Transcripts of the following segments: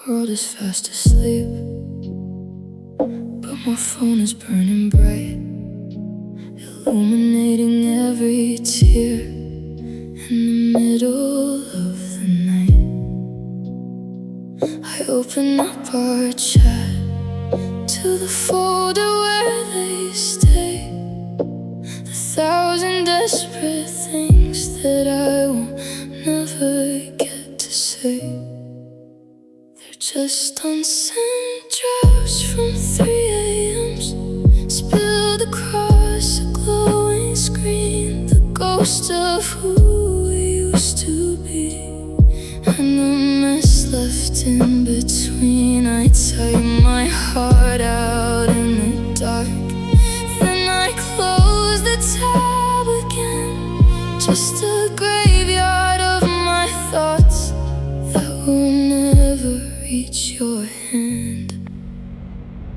World is fast asleep, but my phone is burning bright, illuminating every tear in the middle of the night. I open up our chat to the folder where they stay, the thousand desperate things that I will never get to say. Just unsent drafts from 3 a.m.s spilled across a glowing screen, the ghost of who we used to be, and the mess left in between. I tie my heart out in the dark, then I close the tab again, just a graveyard of my thoughts that will never reach your hand.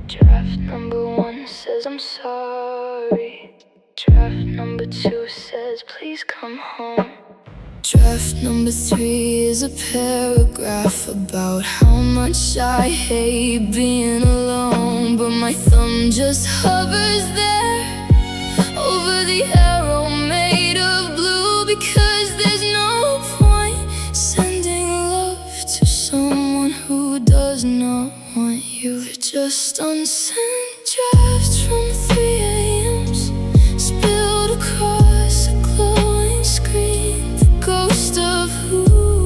Draft number 1 says I'm sorry. Draft number 2 says please come home. Draft number 3 is a paragraph about how much I hate being alone, but my thumb just hovers there over the arrow made of blue, because there's no point sending love to someone who does not want you. They're just unsent drafts from 3 a.m.s spilled across a glowing screen, the ghost of who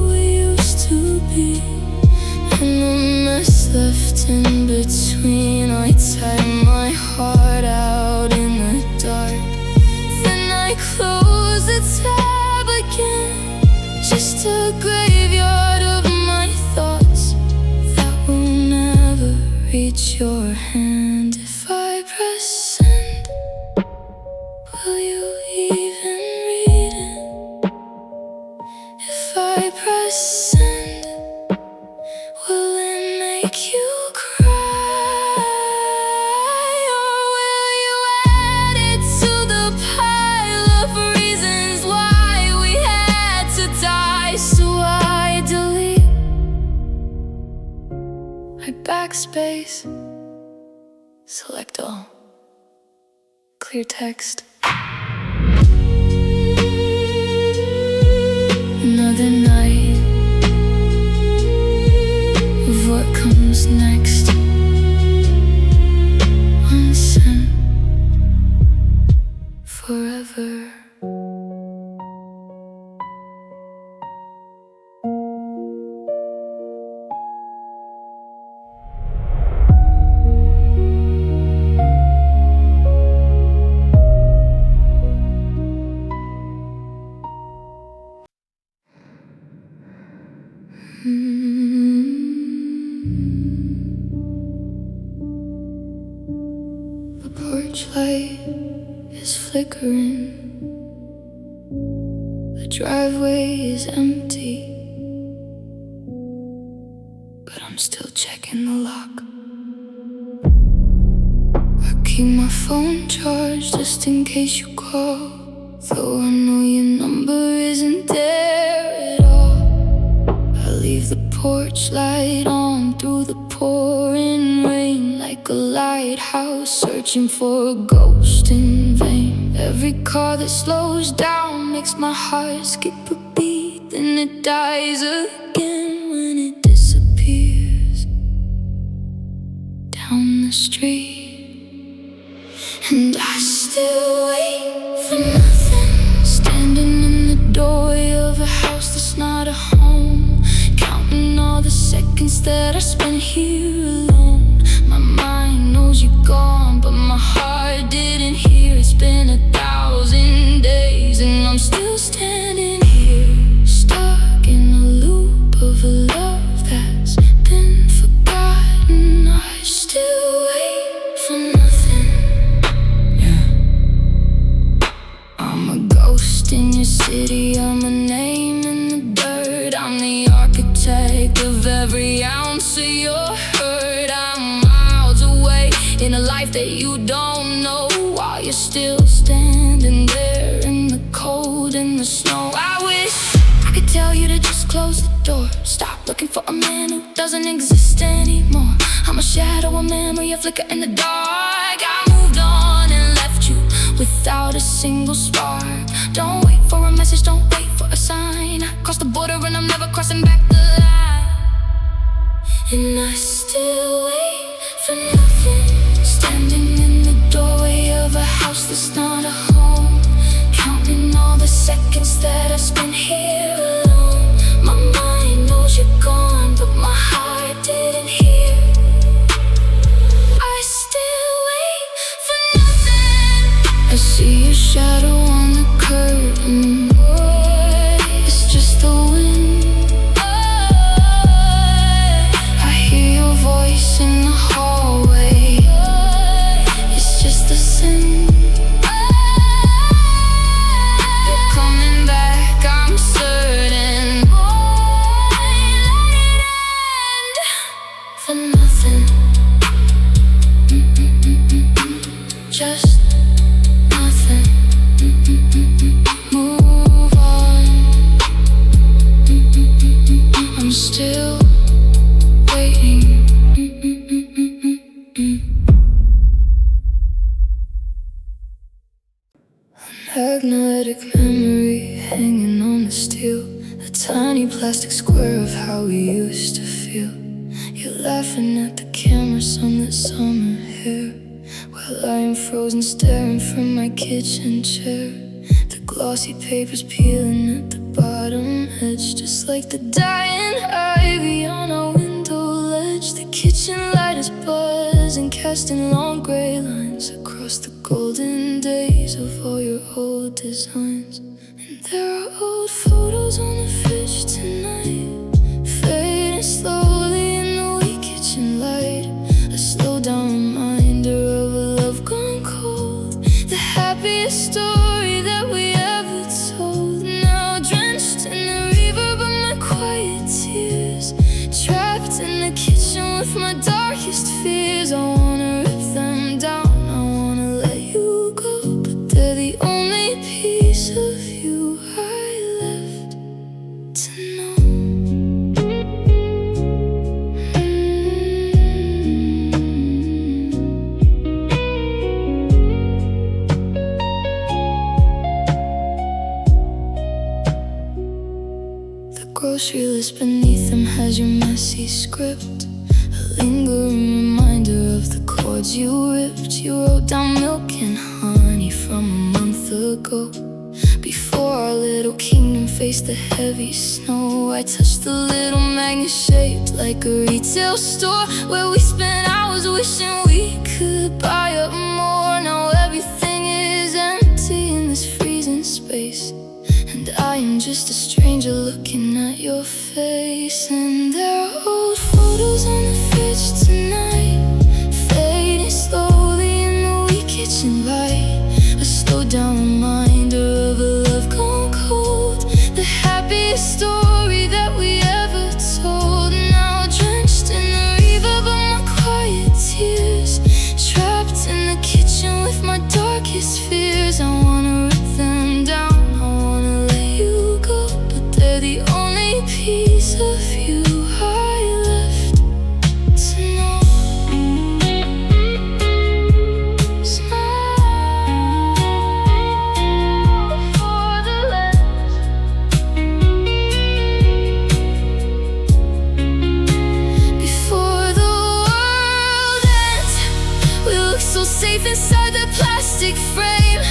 we used to be, and the mess left in between. I tie my heart out in the dark, then I close the tab again, just a graveyard of my thoughts that will never reach your hand. If I press send, will you even read it? If I press send, will it make you cry? Or will you add it to the pile of reasons why we had to die? So I delete, I backspace, select all, clear text. Another night of what comes next. Unsent forever. The porch light is flickering, the driveway is empty, but I'm still checking the lock. I keep my phone charged just in case you call, though I know your number isn't there at all. I leave the porch light on through the pouring rain, like a lighthouse searching for a ghost in vain. Every car that slows down makes my heart skip a beat, then it dies again when it disappears down the street. And I still wait for nothing, standing in the doorway of a house that's not a home, counting all the seconds that I spent here alone. My mind knows you're gone, but my heart didn't hear. It's been 1,000 days and I'm still standing here, stuck in a loop of a love that's been forgotten. I still wait for nothing. Yeah, I'm a ghost in your city, I'm a name in the dirt, I'm the architect of every ounce of your hurt. I'm miles away in a life that you don't know, while you're still standing there in the cold and the snow. I wish I could tell you to just close the door, stop looking for a man who doesn't exist anymore. I'm a shadow, a memory, a flicker in the dark. I moved on and left you without a single spark. Don't wait for a message, don't wait for a sign. I crossed the border and I'm never crossing back the line. And I still wait for nothing, standing in the doorway of a house that's not a home, counting all the seconds that I spent here alone. My mind knows you're gone, but my heart didn't hear. I still wait for nothing. I see your shadow on the curtain. It's just the wind. I hear your voice in the hallway. It's just the sin. You're coming back, I'm certain. Let it end for nothing. Just nothing. Move on. I'm still waiting. Magnetic memory hanging on the steel, a tiny plastic square of how we used to feel. You're laughing at the camera, sunlit summer hair, while I am frozen staring from my kitchen chair. The glossy paper's peeling at the bottom edge, just like the dying ivy on our window ledge. The kitchen light is buzzing, casting long gray lines across the golden days of all your old designs. And there are old photos on the fridge tonight, fading slowly in the weak kitchen light. A slow down reminder of a love gone cold, the happiest story that we ever told. Now drenched in the reverb of my quiet tears, trapped in the kitchen with my darkest fears. I wanna rip them down, I wanna let you go, but they're the only piece of you I left to know. The grocery list beneath them has your messy script, a lingering reminder of the chords you ripped. You wrote down milk and honey from a month ago, before our little kingdom faced the heavy snow. I touched the little magnet shaped like a retail store, where we spent hours wishing we could buy up more. Now everything is empty in this freezing space, and I am just a stranger looking at your face. And there are old photos on the fridge tonight, fading slowly in the weak kitchen light. A slow down reminder of a love gone cold, the happiest story that we ever told. Now drenched in the reverb of my quiet tears, trapped in the kitchen with my darkest fears. I wanna rip them down, I wanna let you go, but they're the only piece of you I left to know. Smile for the lens. Before the world ends, we look so safe inside the plastic frame.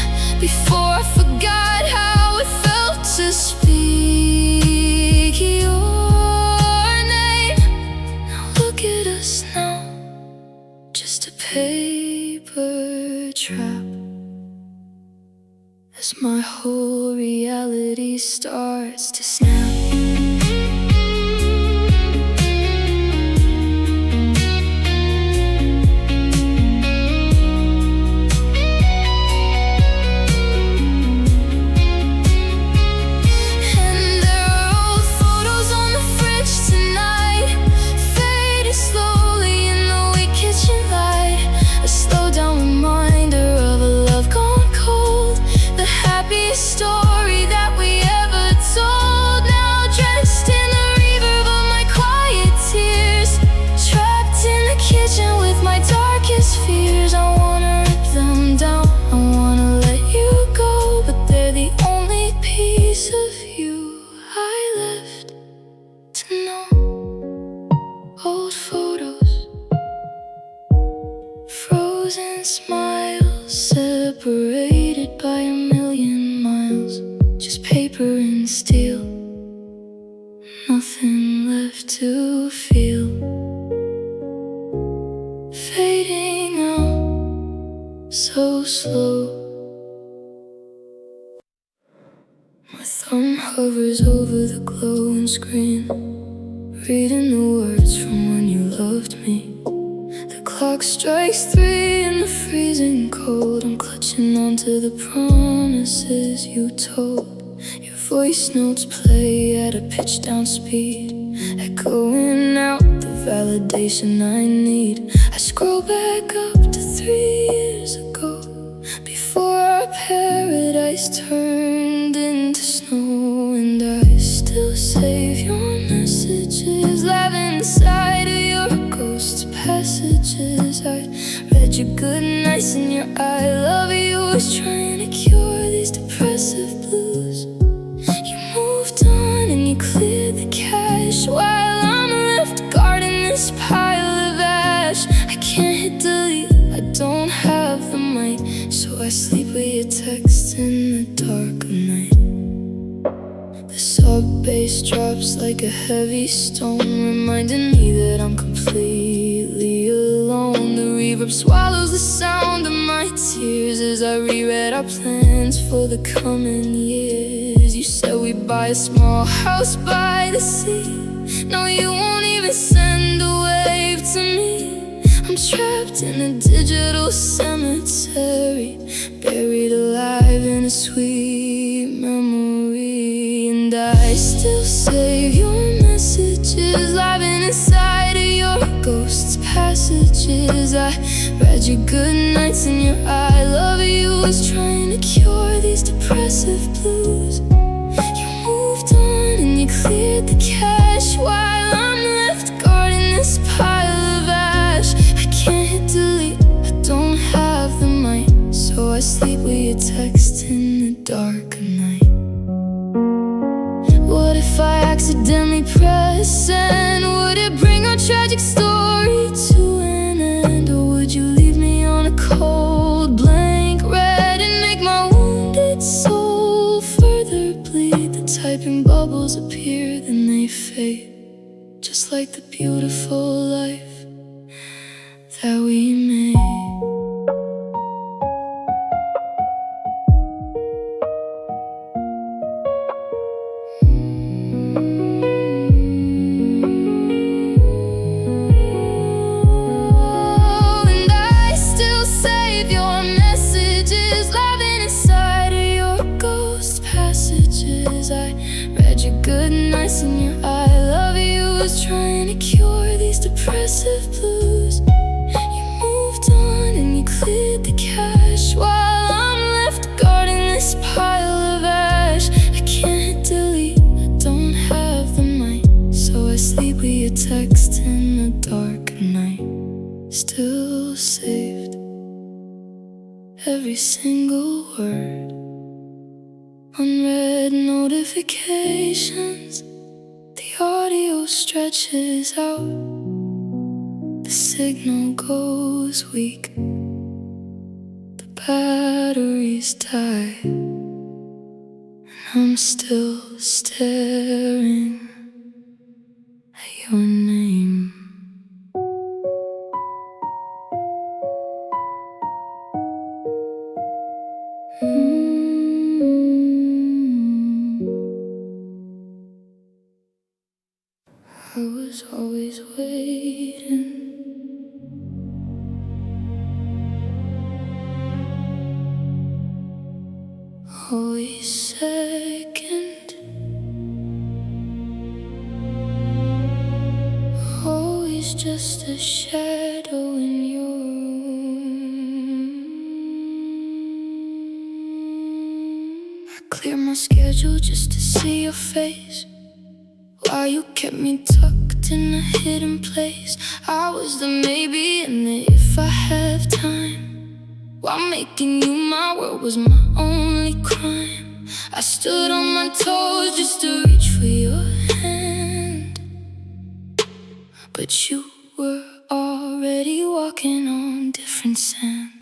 Before I forgot how it felt to speak your name. Now look at us now, just a paper trap, as my whole reality starts to snap. Story that we ever told. Now drenched and smiles, separated by a million miles. Just paper and steel, nothing left to feel. Fading out so slow. My thumb hovers over the glowing screen, reading the words from when you loved me. The clock strikes 3 in the freezing cold. I'm clutching onto the promises you told. Your voice notes play at a pitch down speed, echoing out the validation I need. I scroll back up to 3 years ago, before our paradise turned into snow. And I still save your messages, live inside of your ghost passages. I read your good nights and your I love you was trying to cure these depressive blues. You moved on and you cleared the cache, while I'm left guarding this pile of ash. I can't hit delete, I don't have the mic, so I sleep with your text in the dark of night. The sub-bass drops like a heavy stone, reminding me that I'm completely alone. The reverb swallows the sound of my tears as I reread our plans for the coming years. You said we'd buy a small house by the sea. No, you won't even send a wave to me. I'm trapped in a digital cemetery, buried alive in a sweet memory. And I still save your messages, live inside of your ghost's passages. I read your good nights and your I love you was trying to cure these depressive blues. You moved on and you cleared the cache, while I'm left guarding this pile of ash. I can't hit delete, I don't have the mic, so I sleep with your text in the dark of night. What if I accidentally press send? Would it bring our tragic story to an end? Or would you leave me on a cold blank red and make my wounded soul further bleed? The typing bubbles appear, then they fade, just like the beautiful life that we made. I read your good nights and your I love you was trying to cure these depressive blues. You moved on and you cleared the cache, while I'm left guarding this pile of ash. I can't delete, I don't have the mic, so I sleep with your text in the dark of night. Still saved, every single word. Unread notifications, the audio stretches out, the signal goes weak, the batteries die, and I'm still staring at your name. I was always waiting, always second, always just a shadow in your room. I clear my schedule just to see your face, while you kept me tucked in a hidden place. I was the maybe and the if I have time, while making you my world was my only crime. I stood on my toes just to reach for your hand, but you were already walking on different sand.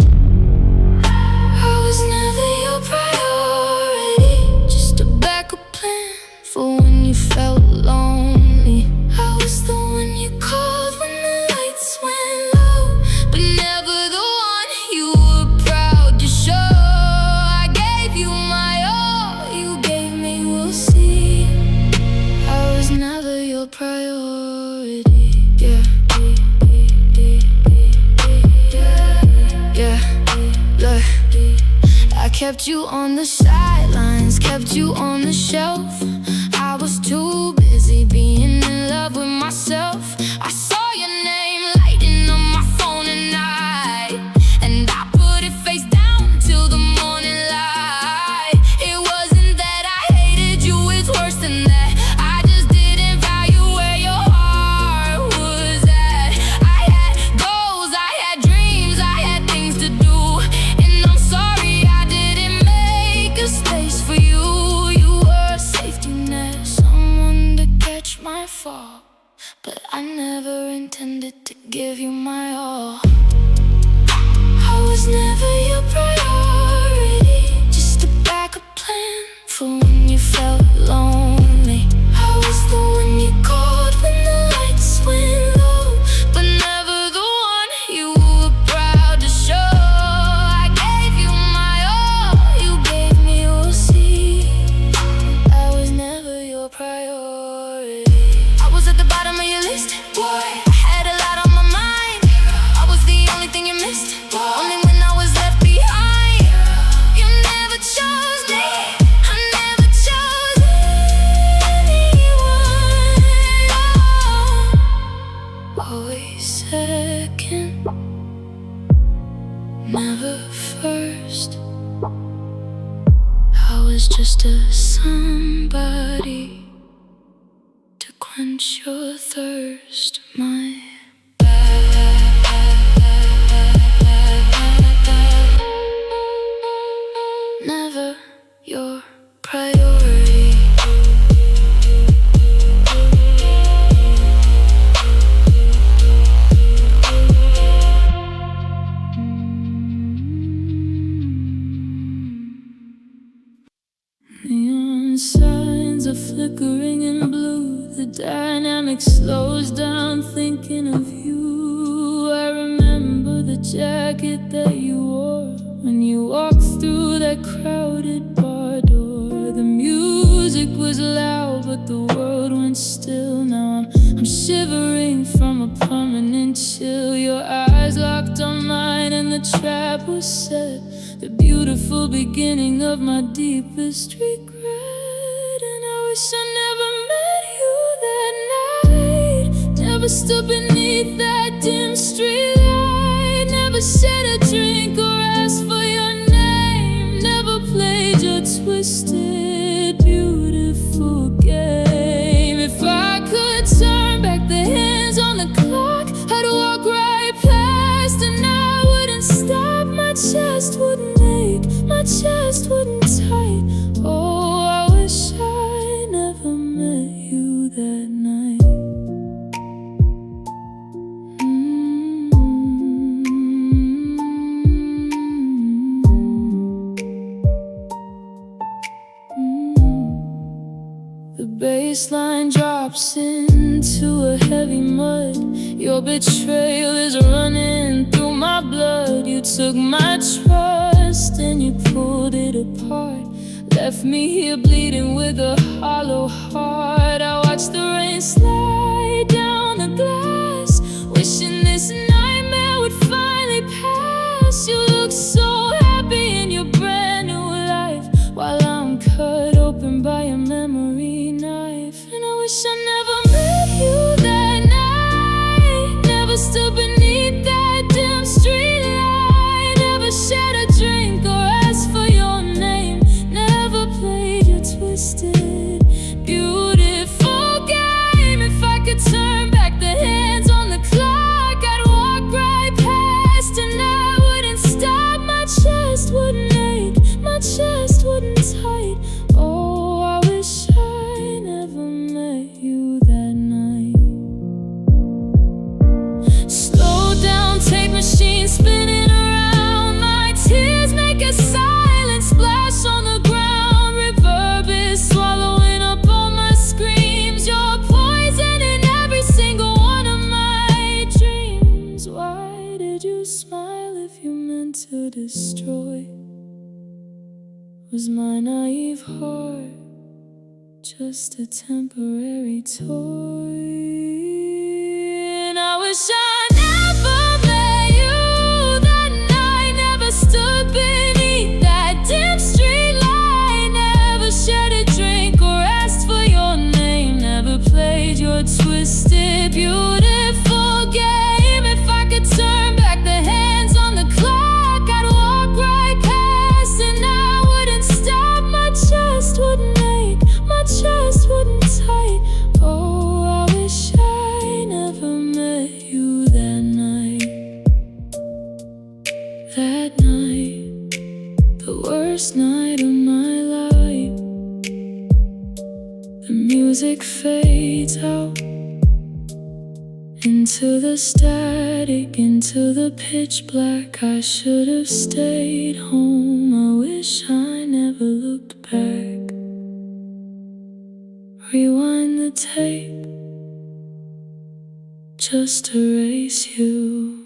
Kept you on the sidelines, kept you on the shelf. I was too busy being in love with myself. I saw your name lighting on my phone at night, and I put it face down till the morning light. It wasn't that I hated you, it's worse than that. I just didn't value where your heart was at. I had goals, I had dreams, I had things to do, and I'm sorry I didn't make a space for you. You were a safety net, someone to catch my fall, but I never intended to give you my all. I was never your priority, just a backup plan for when you felt lonely. I was the one you called when the lights went low, but never the one you were proud to show. I gave you my all, you gave me your seat. I was never your priority. I was at the bottom of your list, boy. I had a lot on my mind. I was the only thing you missed, only when I was left behind. You never chose me, I never chose anyone. Always second, never first. I was just a somebody to quench your thirst, my never your priority. Neon signs are flickering in blue. The dynamic slows down thinking of you. I remember the jacket that you wore when you walked through that crowded bar door. The music was loud, but the world went still. Now I'm shivering from a permanent chill. Your eyes locked on mine and the trap was set. The beautiful beginning of my deepest regret. And I wish I never met you that night. Never stood beneath that dim street light. Never shared a drink or asked for your name. Never played your twisted, beautiful game. If I could turn back the hands on the clock, I'd walk right past and I wouldn't stop. My chest wouldn't ache, my chest wouldn't tight. Oh, I wish I never met you that night. The baseline drops into a heavy mud. Your betrayal is running through my blood. You took my trust and you pulled it apart. Left me here bleeding with a hollow heart. I watched the rain slide down the glass, wishing this nightmare would finally pass. You look so happy in your brand new life, while I'm cut open by a memory knife. And I wish I never met you that night. Never stood beneath that dim street light. Never shared a drink or asked for your name. Never played your twisted, beautiful game. If I could turn back the hands on the clock, I'd walk right past and I wouldn't stop. My chest wouldn't ache, my chest wouldn't tight. Oh, I wish I never met you that night. Slow down, tape machine spinning around. My tears make a silent splash on the ground. Reverb is swallowing up all my screams. You're poison in every single one of my dreams. Why did you smile if you meant to destroy? Was my naive heart just a temporary toy? And I wish I never met you that night. Never stood beneath that dim music fades out into the static, into the pitch black. I should have stayed home. I wish I never looked back. Rewind the tape, just erase you.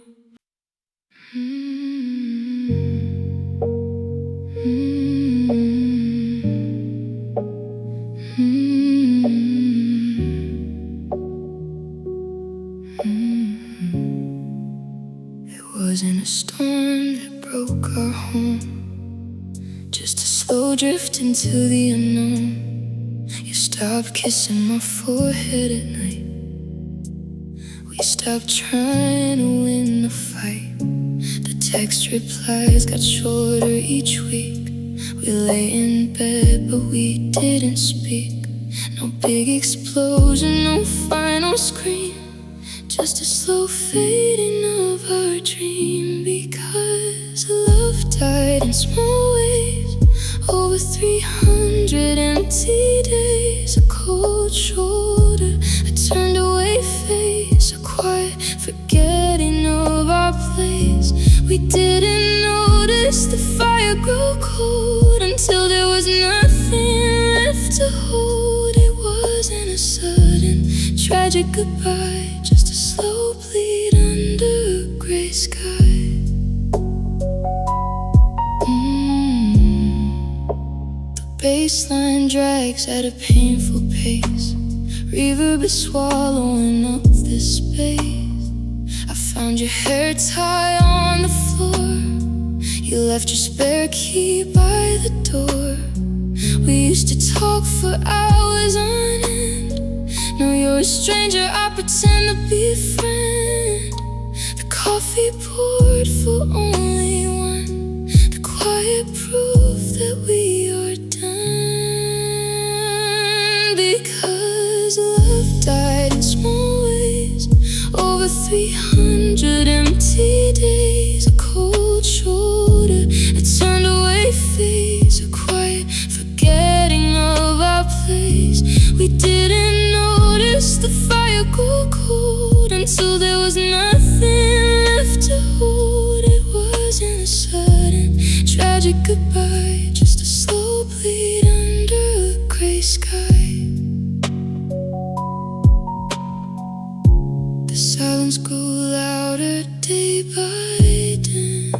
It wasn't a storm that broke our home, just a slow drift into the unknown. You stopped kissing my forehead at night. We stopped trying to win the fight. The text replies got shorter each week. We lay in bed but we didn't speak. No big explosion, no final scream, just a slow fading of our dream. Because love died in small waves, over 300 empty days. A cold shoulder, a turned away face, a quiet forgetting of our place. We didn't notice the fire grow cold until there was nothing left to hold. It wasn't a sudden tragic goodbye, just a slow bleed under a gray sky. The bassline drags at a painful pace, reverb is swallowing up this space. I found your hair tie on the floor. You left your spare key by the door. We used to talk for hours on end. Now you're a stranger, I pretend to be a friend. The coffee poured for only one, the quiet proof that we are done. Because love died in small ways, over 300 empty days. A cold shoulder, a turned away face, a quiet forgetting of our place. We didn't notice the fire go cold until there was nothing left to hold. It wasn't a sudden tragic goodbye, just a slow bleed under a gray sky. The silence grew louder day by day,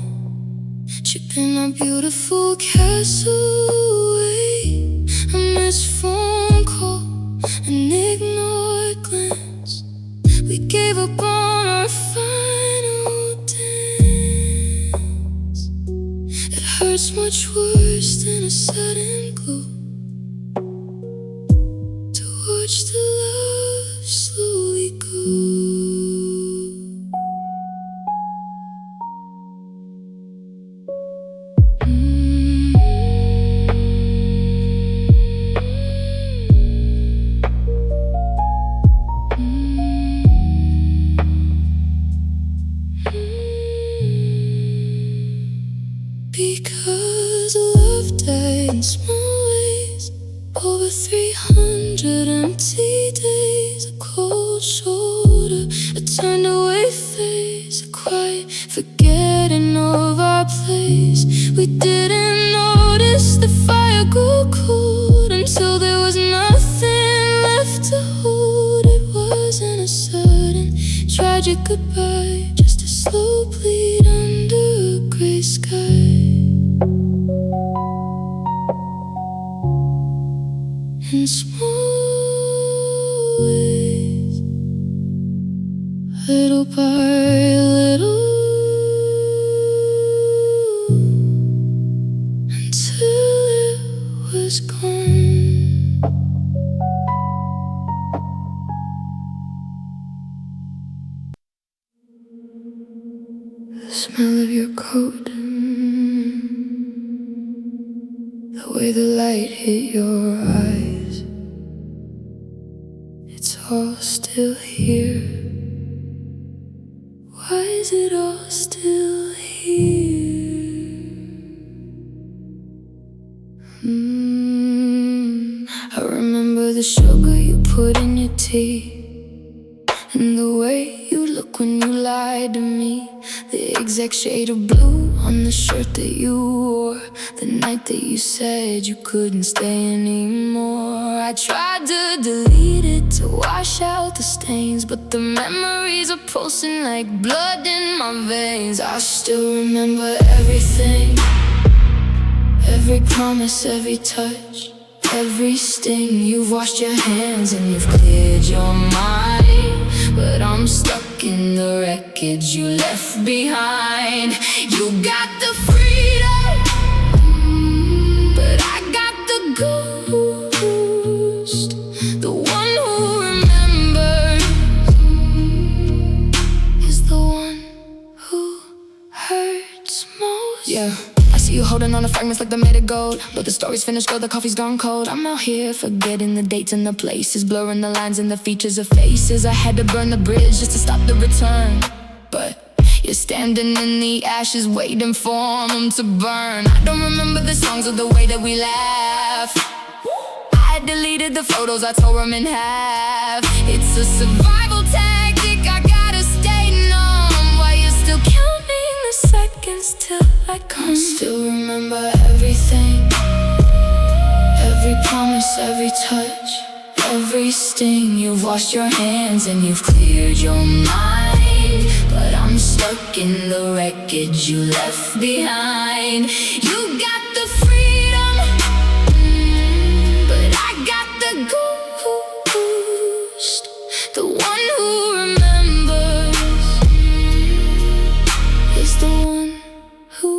chipping our beautiful castle away. A missed phone call, an ignored glance. We gave up on our final dance. It hurts much worse than a sudden glow to watch the love slowly go. Because love died in small ways, over 300 empty days. A cold shoulder, a turned away face, a quiet forgetting of our place. We didn't notice the fire go cold until there was nothing left to hold. It wasn't a sudden tragic goodbye, just a slow bleed under a gray sky. In small ways, little by little, until it was gone. The smell of your coat, the way the light hit your eyes, it's all still here. Why is it all still here? I remember the sugar you put see. And the way you look when you lie to me, the exact shade of blue on the shirt that you wore the night that you said you couldn't stay anymore. I tried to delete it, to wash out the stains, but the memories are pulsing like blood in my veins. I still remember everything, every promise, every touch, every sting. You've washed your hands and you've cleared your mind, but I'm stuck in the wreckage you left behind. You got the freedom, but I got the ghost, the one who remembers is the one who hurts most. Yeah, I see you holding on to fragments like they're made of gold, but the story's finished, girl, the coffee's gone cold. I'm out here forgetting the dates and the places, blurring the lines and the features of faces. I had to burn the bridge just to stop the return, but you're standing in the ashes waiting for them to burn. I don't remember the songs or the way that we laugh. I deleted the photos, I tore them in half. It's a survival tactic, I gotta stay numb while you're still counting the seconds till I come. Still remember everything, every promise, every touch, every sting. You've washed your hands and you've cleared your mind, but I'm stuck in the wreckage you left behind. You got the freedom, but I got the ghost, the one who remembers is the one who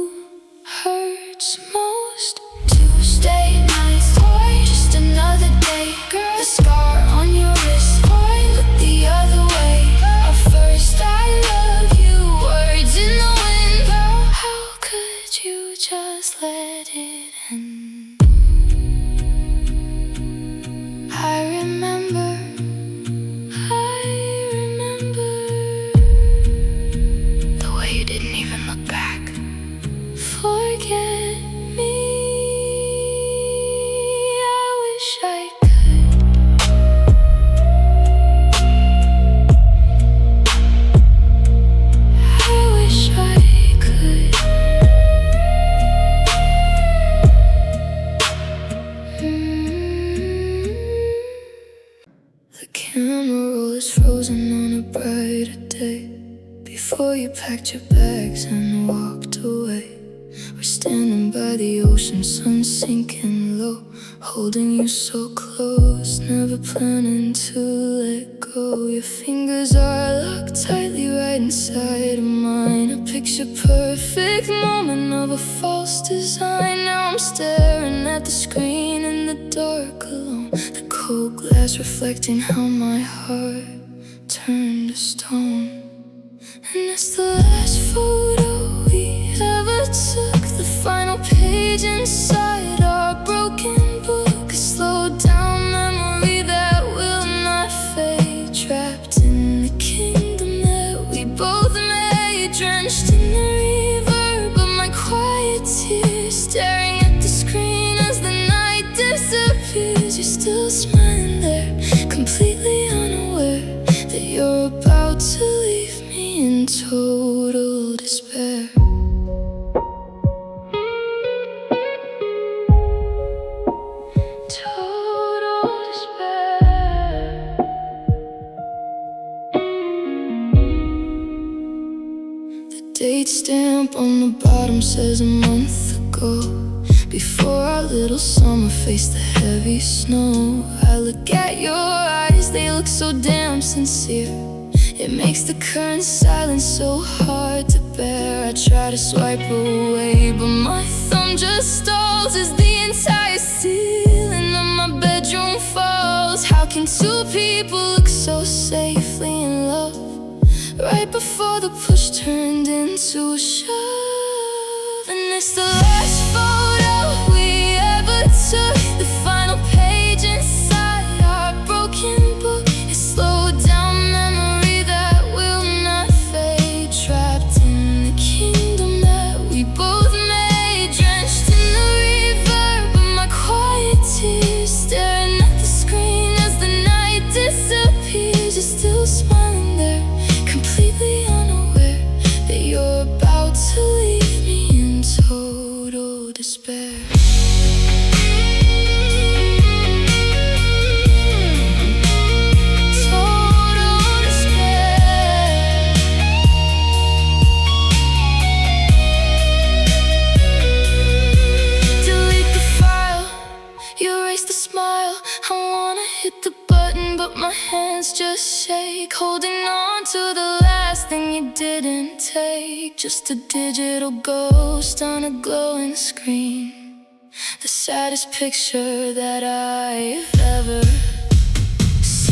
hurts most. Tuesday nights, boy, just another day. Girl, the scar on your wrist, boy, look the other way. At first I love you, words in the wind. Girl, how could you just let it end? I remember the way you didn't even look back. Forget me, I wish I could. I wish I could. The camera roll is frozen on a brighter day. Before you packed your bags and walked away, we're standing by the ocean, sun sinking low, holding you so close, never planning to let go. Your fingers are locked tightly right inside of mine, a picture perfect moment of a false design. Now I'm staring at the screen in the dark alone, the cold glass reflecting how my heart turned to stone. And it's the last photo we ever took, the final page inside our broken book, a slowed down memory that will not fade, trapped in the kingdom that we both made, drenched in the reverb of my quiet tears, staring at the screen as the night disappears. You're still smiling there, completely unaware that you're about to leave me in total despair. Total despair. The date stamp on the bottom says a month ago, before our little summer faced the heavy snow. I look at your eyes, they look so damn sincere. It makes the current silence so hard to bear. I try to swipe away, but my thumb just stalls as the entire ceiling of my bedroom falls. How can two people look so safely in love right before the push turned into a shove? And it's the last photo we ever took, the final page inside our broken book, a slowed down memory that will not fade, trapped in the kingdom that we both made, drenched in the reverb of my quiet tears, staring at the screen as the night disappears. last thing you didn't take, just a digital ghost on a glowing screen. The saddest picture that I've ever seen.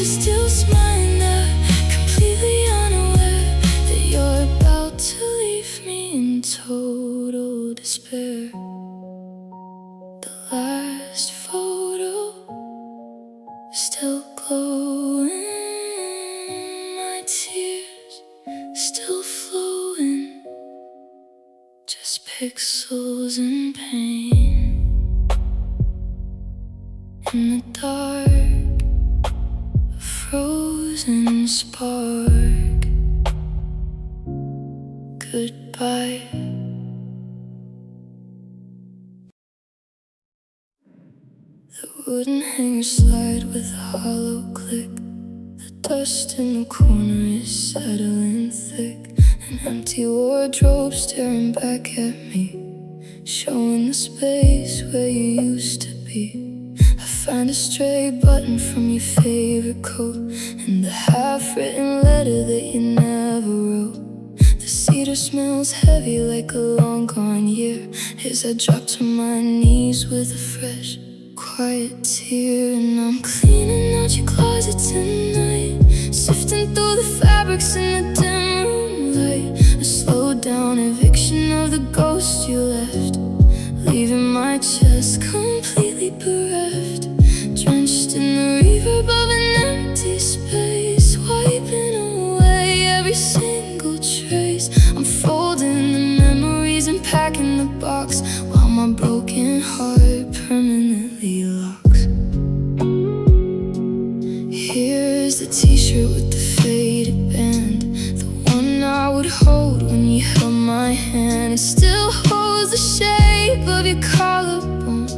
Still smiling there, completely unaware that you're about to leave me in total despair. The last photo still glowing, my tears still flowing, just pixels in pain. In the dark, frozen spark. Goodbye. The wooden hanger slide with a hollow click. The dust in the corner is settling thick. An empty wardrobe staring back at me, showing the space where you used to be. Find a stray button from your favorite coat, and the half-written letter that you never wrote. The cedar smells heavy like a long-gone year as I drop to my knees with a fresh, quiet tear. And I'm cleaning out your closet tonight, sifting through the fabrics in the dim room light. A slowed-down eviction of the ghost you left, leaving my chest completely bereft, drenched in the reverb of an empty space, wiping away every single trace. I'm folding the memories and packing the box while my broken heart permanently locks. Here's the t-shirt with the faded band, the one I would hold when you held my hand. It still holds the shape of your collarbone,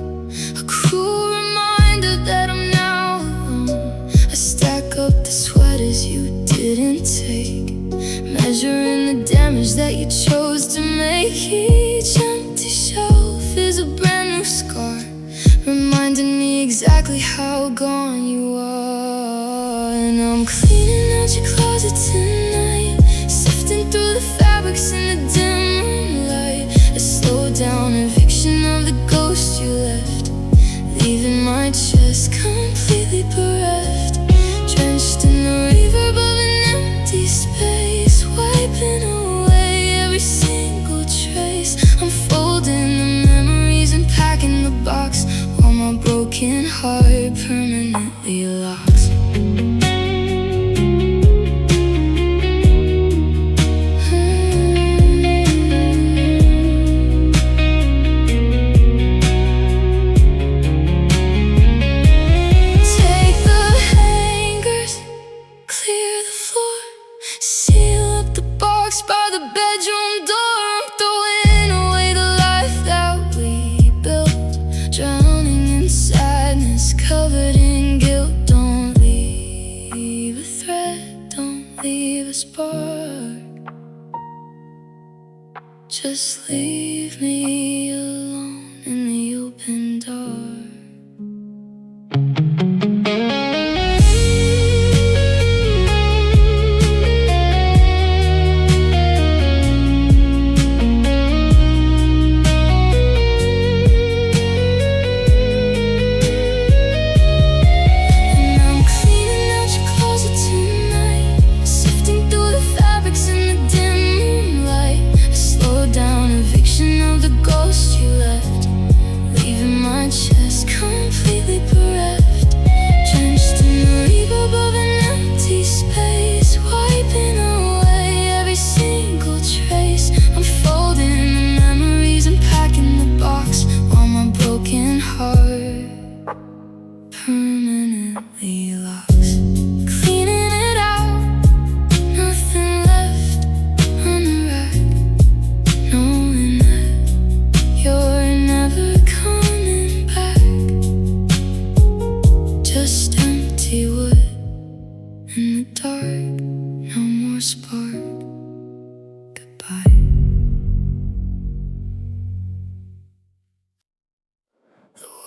a cruel reminder that I'm now alone. I stack up the sweaters you didn't take, measuring the damage that you chose to make. Each empty shelf is a brand new scar, reminding me exactly how gone you are. And I'm cleaning out your closet tonight, sifting through the fabrics in the dim room light. A slowed-down eviction of the ghost you left, leaving my chest completely bereft, drenched in the reverb of an empty space, wiping away every single trace. I'm folding the memories and packing the box while my broken heart permanently locks. By the bedroom door, I'm throwing away the life that we built, drowning in sadness, covered in guilt. Don't leave a thread, don't leave a spark, just leave me alone in the open dark. Of the ghost you left, leaving my chest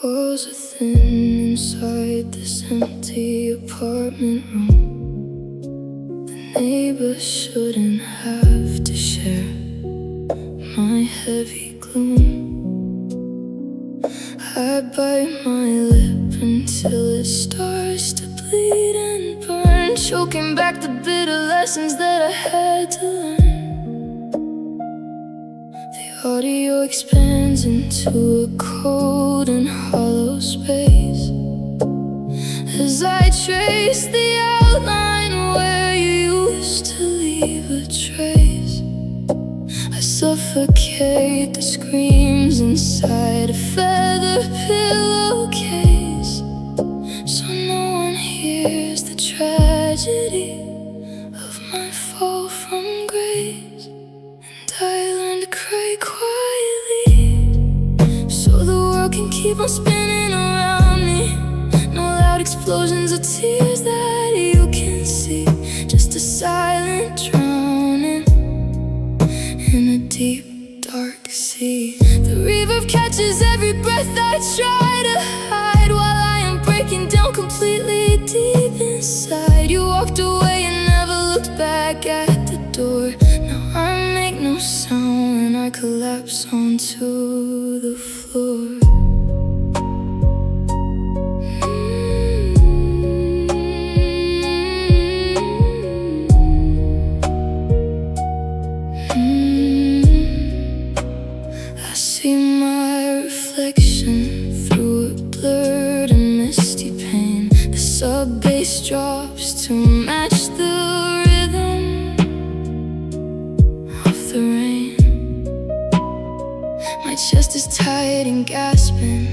Walls are thin inside this empty apartment room. The neighbors shouldn't have to share my heavy gloom. I bite my lip until it starts to bleed and burn, choking back the bitter lessons that I had to learn. The audio expands into a cold and hollow space as I trace the outline where you used to leave a trace. I suffocate the screams inside a feather pillowcase, so no one hears the tragedy of my fall from grace. And I learn to cry quietly, so the world can keep on spinning around me. No loud explosions of tears that you can see, just a silent drowning in a deep, dark sea. The reverb catches every breath I try to hide, while I am breaking down completely deep inside. You walked away and never looked back at the door. Now I make no sound when I collapse onto the floor. See my reflection through a blurred and misty pane. The sub-bass drops to match the rhythm of the rain. My chest is tight and gasping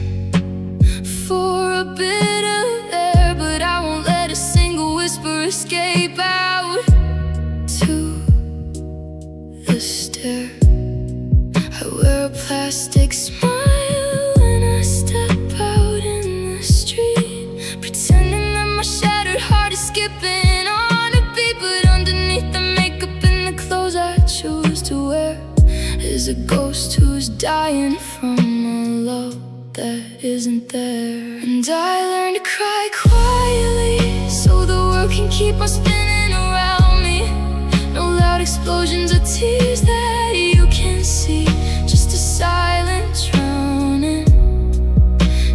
for a bit of air, but I won't let a single whisper escape out to the stair. I wear a plastic smile when I step out in the street, pretending that my shattered heart is skipping on a beat. But underneath the makeup and the clothes I choose to wear is a ghost who's dying from a love that isn't there. And I learn to cry quietly, so the world can keep on spinning around me. No loud explosions of tears that you can see, just a silent drowning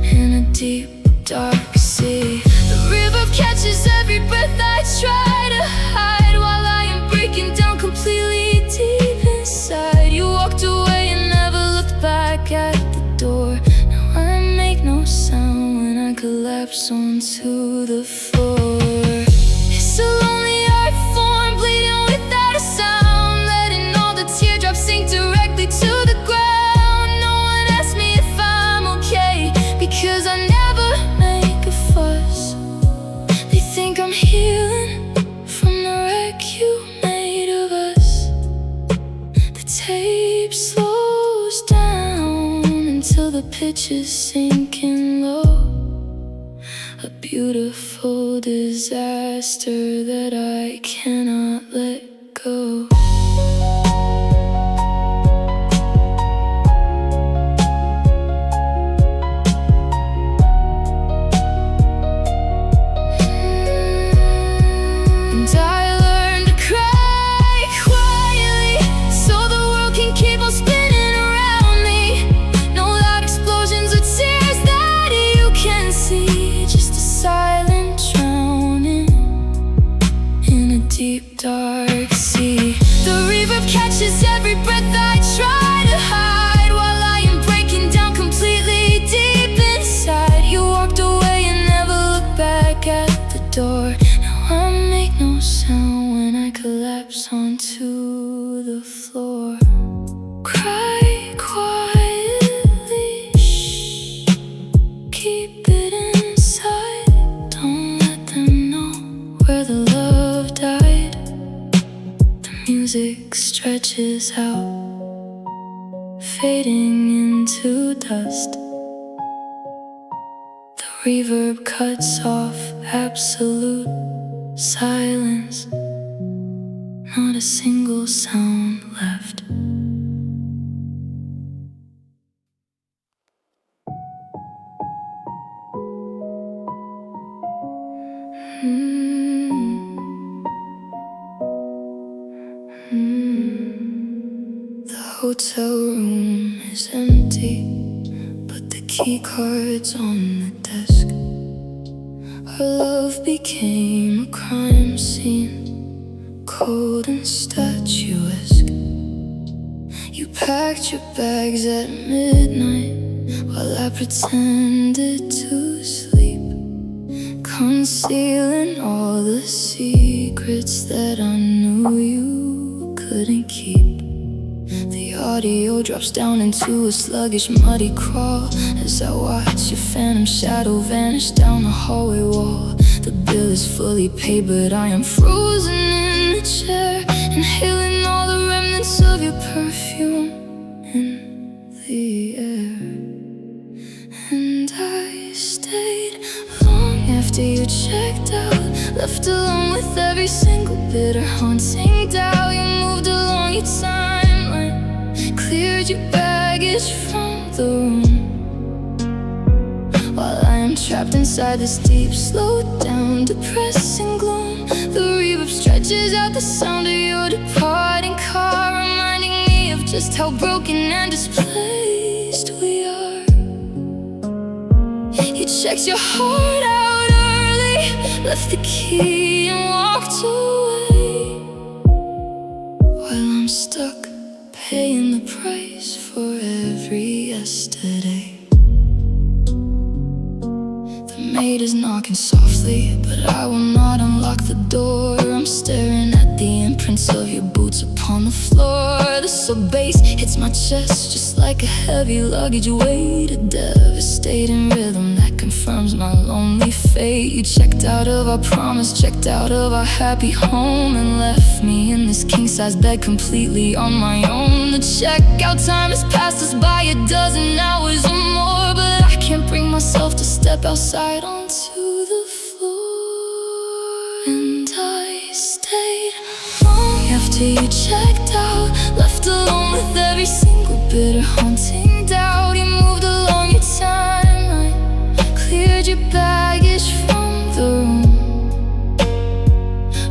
in a deep, dark sea. The river catches every breath I try to hide, while I am breaking down completely deep inside. You walked away and never looked back at the door. Now I make no sound when I collapse onto the floor. It's a lonely art form, bleeding without a sound, letting all the teardrops sink directly to the ground. No one asks me if I'm okay, because I never make a fuss. They think I'm healing from the wreck you made of us. The tape slows down until the pitch is sinking low, a beautiful disaster that I cannot let go. And I learn to cry quietly, so the world can keep on spinning around me. No loud explosions of tears that you can see, just a silent drowning in a deep, dark sea. The reverb catches every breath I try to hide, while I am breaking down completely deep inside. You walked away and never looked back at the door. Now I make no sound when I collapse onto the floor. Cry quietly, shh, keep it inside. Don't let them know where the love died. The music stretches out, fading into dust. The reverb cuts off absolute silence, not a single sound left. The hotel room is empty, but the key card's on the desk. Our love became a crime scene, cold and statuesque. You packed your bags at midnight while I pretended to sleep, concealing all the secrets that I knew you couldn't keep. The audio drops down into a sluggish, muddy crawl as I watch your phantom shadow vanish down the hallway wall. The bill is fully paid, but I am frozen in the chair, inhaling all the remnants of your perfume in the air. And I stayed long after you checked out, left alone with every single bitter, haunting doubt. You moved along your timeline, cleared your baggage from the room, while I am trapped inside this deep, slowed down, depressing gloom. The reverb stretches out the sound of your departing car, reminding me of just how broken and displaced we are. You checked your heart out early, left the key and walked away, while I'm stuck paying the price for every yesterday. The maid is knocking softly, but I will not unlock the door. I'm staring at the imprints of your boots upon the floor. The sub-bass hits my chest just like a heavy luggage weight, a devastating rhythm that confirms my lonely fate. You checked out of our promise, checked out of our happy home, and left me in this king-size bed completely on my own. The checkout time has passed us by a dozen hours or more, but I can't bring myself to step outside onto the floor. And I stayed long after you checked out, left alone with every single bitter, haunting doubt. You moved along your timeline, cleared your baggage from the room,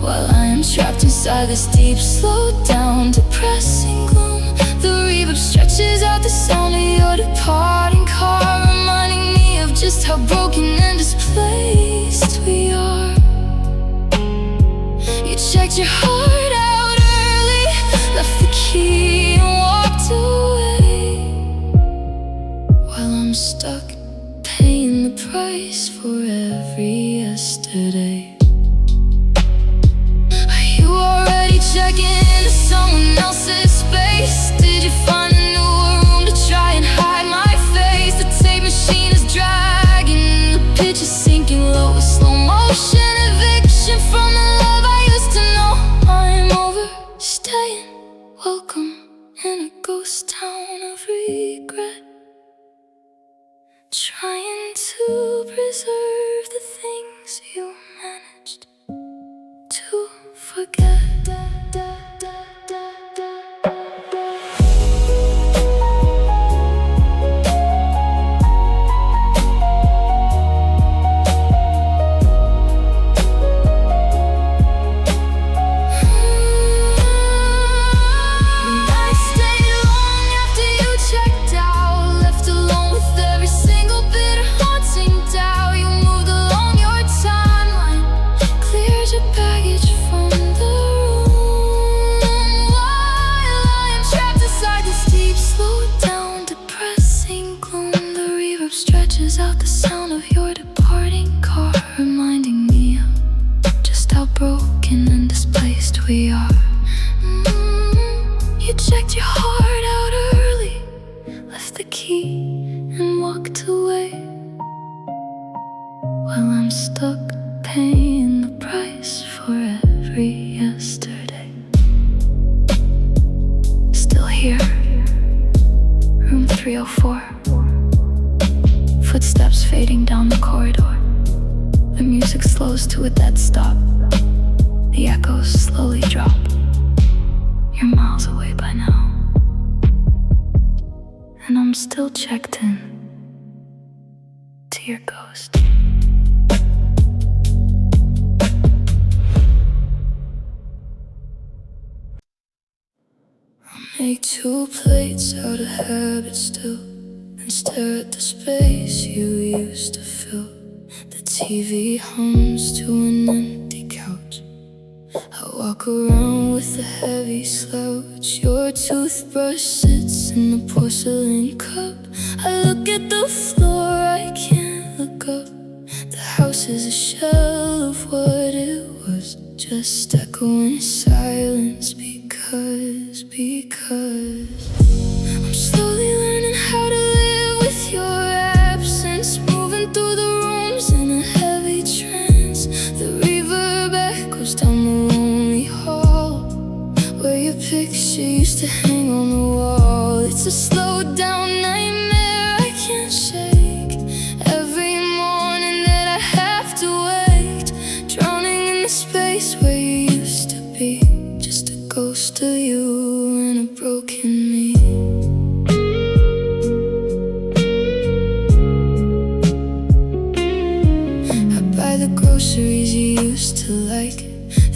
while I am trapped inside this deep, slowed down, depressing gloom. The reverb stretches out the sound of your departing car, reminding me of just how broken and displaced we are. You checked your heart out early, left the key and walked away, while I'm stuck paying the price for every yesterday. Are you already checking into someone else's space? Did you find a newer room to try and hide my face? The tape machine is dragging, the pitch is sinking low, a slow motion eviction from the love I used to know. I'm overstaying, welcome in a ghost town of regret, trying to preserve the things you managed to forget. Stretches out the sound of your departing car, reminding me of just how broken and displaced we are. You checked your heart out early, left the key and walked away, while I'm stuck paying the price for every yesterday. Still here, room 304. Footsteps fading down the corridor. The music slows to a dead stop. The echoes slowly drop. You're miles away by now, and I'm still checked in to your ghost. make 2 plates out of habit still, and stare at the space you used to fill. The TV hums to an empty couch. I walk around with a heavy slouch. Your toothbrush sits in the porcelain cup. I look at the floor, I can't look up. The house is a shell of what it was, just echoing silence because I'm slowly learning how to live with your absence, moving through the rooms in a heavy trance. The reverb echoes down the lonely hall, where your picture used to hang on the wall. It's a slowed down nightmare I can't shake. Every morning that I have to wait, drowning in the space where you used to be, just a ghost of you and a broken me. I buy the groceries you used to like,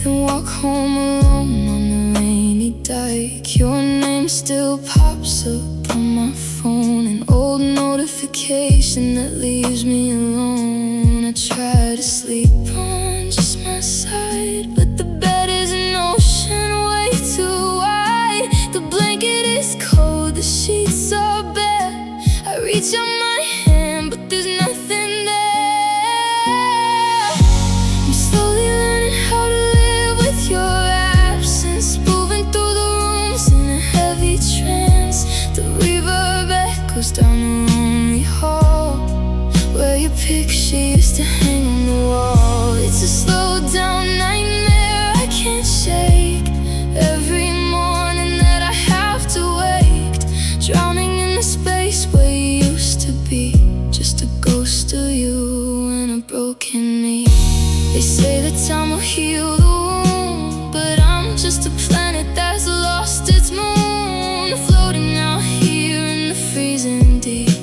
then walk home alone on the rainy dike. Your name still pops up on my phone, an old notification that leaves me alone. I try to sleep on just my side, but the bed is an ocean way too wide. The blanket is cold, the sheets are bare. I reach out my hand, but there's nothing there. I'm slowly learning how to live with your absence, moving through the rooms in a heavy trance. The reverb echoes down the lonely hall, where your picture used to hang on the wall. It's a slowed down nightmare I can't shake. Every morning that I have to wait, drowning in the space where you used to be, just a ghost of you and a broken me. They say that time will heal the wound, but I'm just a planet that's lost its moon, floating out here in the freezing deep,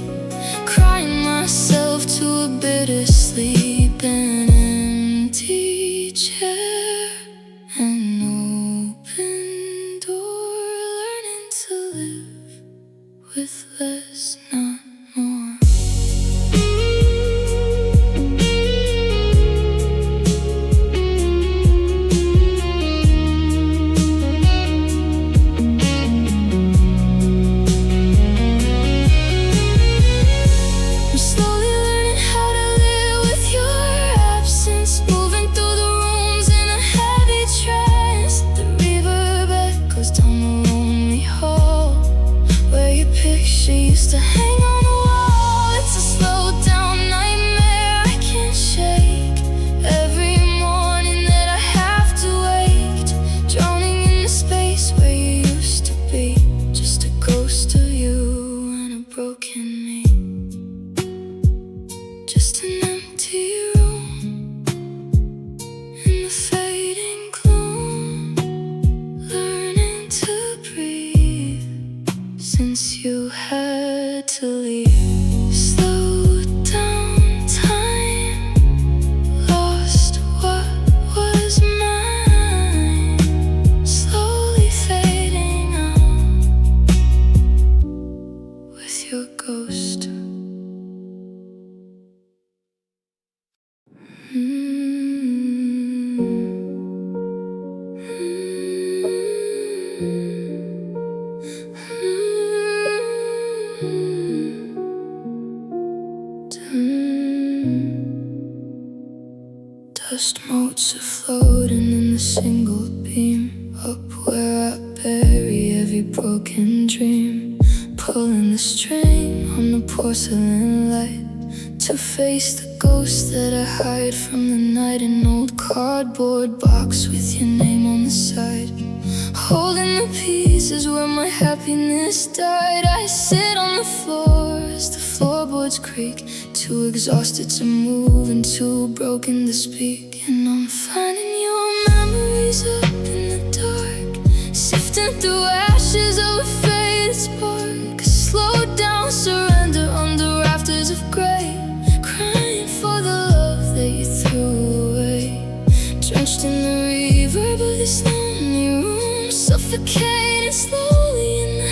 crying myself to a bitter sleep. An empty chair, an open door, learning to live with less, not more. I'm slowly learning how to live with your absence, moving through the rooms in a heavy trance. The reverb echoes down the lonely hall, where your picture used to hang on the wall. It's a slowed down nightmare I can't shake. Every morning that I have to wait, drowning in the space where you used to be, just a ghost of you and a broken me. Just an empty room in the fading gloom, learning to breathe since you had to leave. Slow down time, lost what was mine, slowly fading out with your ghost. Dust motes are floating in the single beam, up where I bury every broken dream, pulling the string on the porcelain light to face the ghost that I hide from the night. An old cardboard box with your name on the side, holding the pieces where my happiness died. I sit on the floor as the floorboards creak, too exhausted to move and too broken to speak. And I'm finding your memories up in the dark, sifting through ashes of a faded spark. A slowed down surrender under rafters of gray, crying for the love that you threw away. Drenched in the reverb of this lonely room, suffocating slowly in the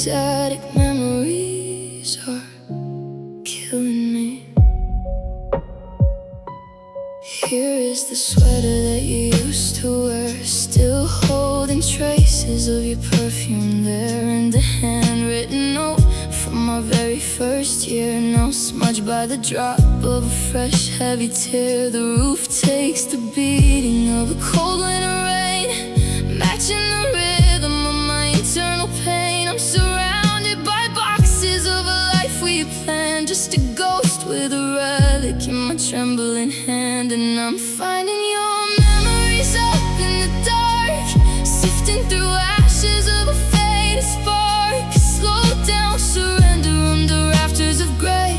these attic memories are killing me. Here is the sweater that you used to wear, still holding traces of your perfume there, and a handwritten note from our very first year, now smudged by the drop of a fresh heavy tear. The roof takes the beating of a cold winter rain, matching the rhythm of my internal pain. I'm surrounded by boxes of a life we planned, just a ghost with a relic in my trembling hand. And I'm finding your memories up in the dark, sifting through ashes of a faded spark. Slow down, surrender under rafters of gray,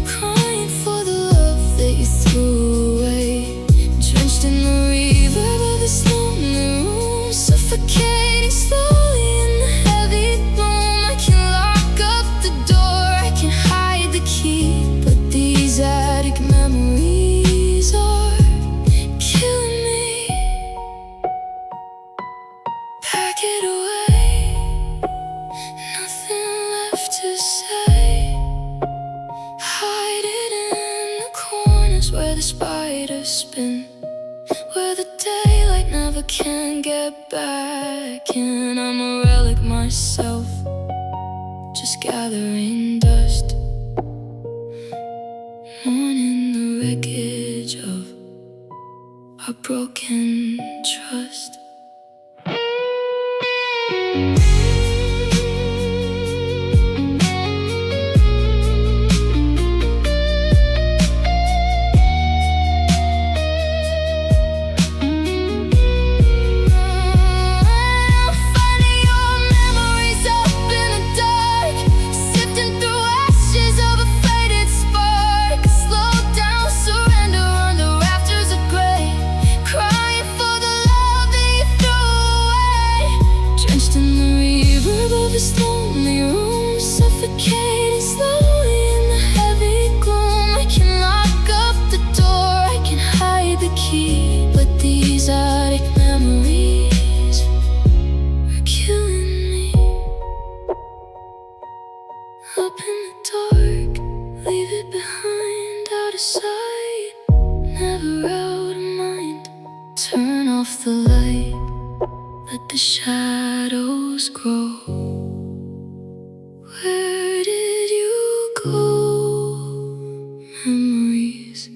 crying for the love that you threw away. Drenched in the reverb of this lonely room, suffocating slowly in the heavy gloom. I can lock up the door, I can hide the key, but these attic memories are killing me. Pack it away, nothing left to say. Hide it in the corners where the spiders spin, where the daylight never can get back in. I'm a relic myself, just gathering dust, mourning the wreckage of our broken trust. This lonely room, suffocating slowly in the heavy gloom. I can lock up the door, I can hide the key, but these attic memories are killing me. Up in the dark, leave it behind, out of sight, never out of mind. Turn off the light, let the shadows grow. Where did you go, memories?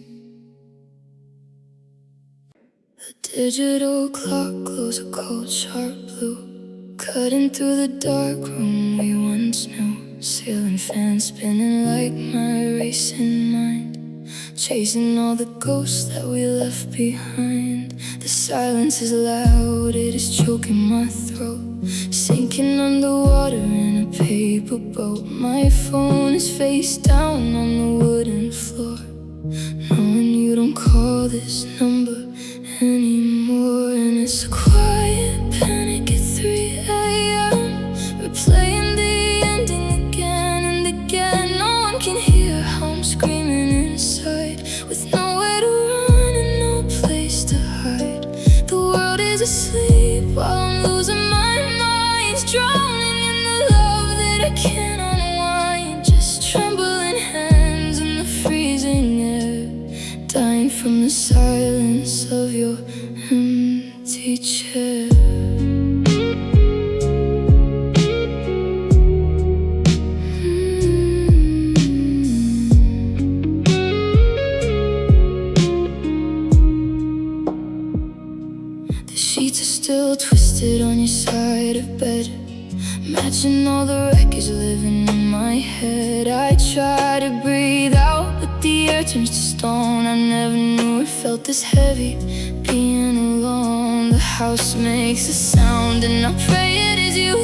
The digital clock glows a cold, sharp blue, cutting through the dark room we once knew. Ceiling fan spinning like my racing mind, chasing all the ghosts that we left behind. The silence is loud, it is choking my throat, sinking underwater in a paper boat. My phone is face down on the wooden floor, knowing you don't call this number anymore. And it's a quiet panic at 3 a.m., replaying the ending again and again. No one can hear how I'm screaming inside, with nowhere to run and no place to hide. The world is asleep while I'm losing my mind, drowning in the love that I can't unwind. Just trembling hands in the freezing air, dying from the silence of your empty chair. The sheets are still twisted on your side of bed, matching all the wreckage living in my head. I try to breathe out, but the air turns to stone. I never knew it felt this heavy, being alone. The house makes a sound and I pray it is you,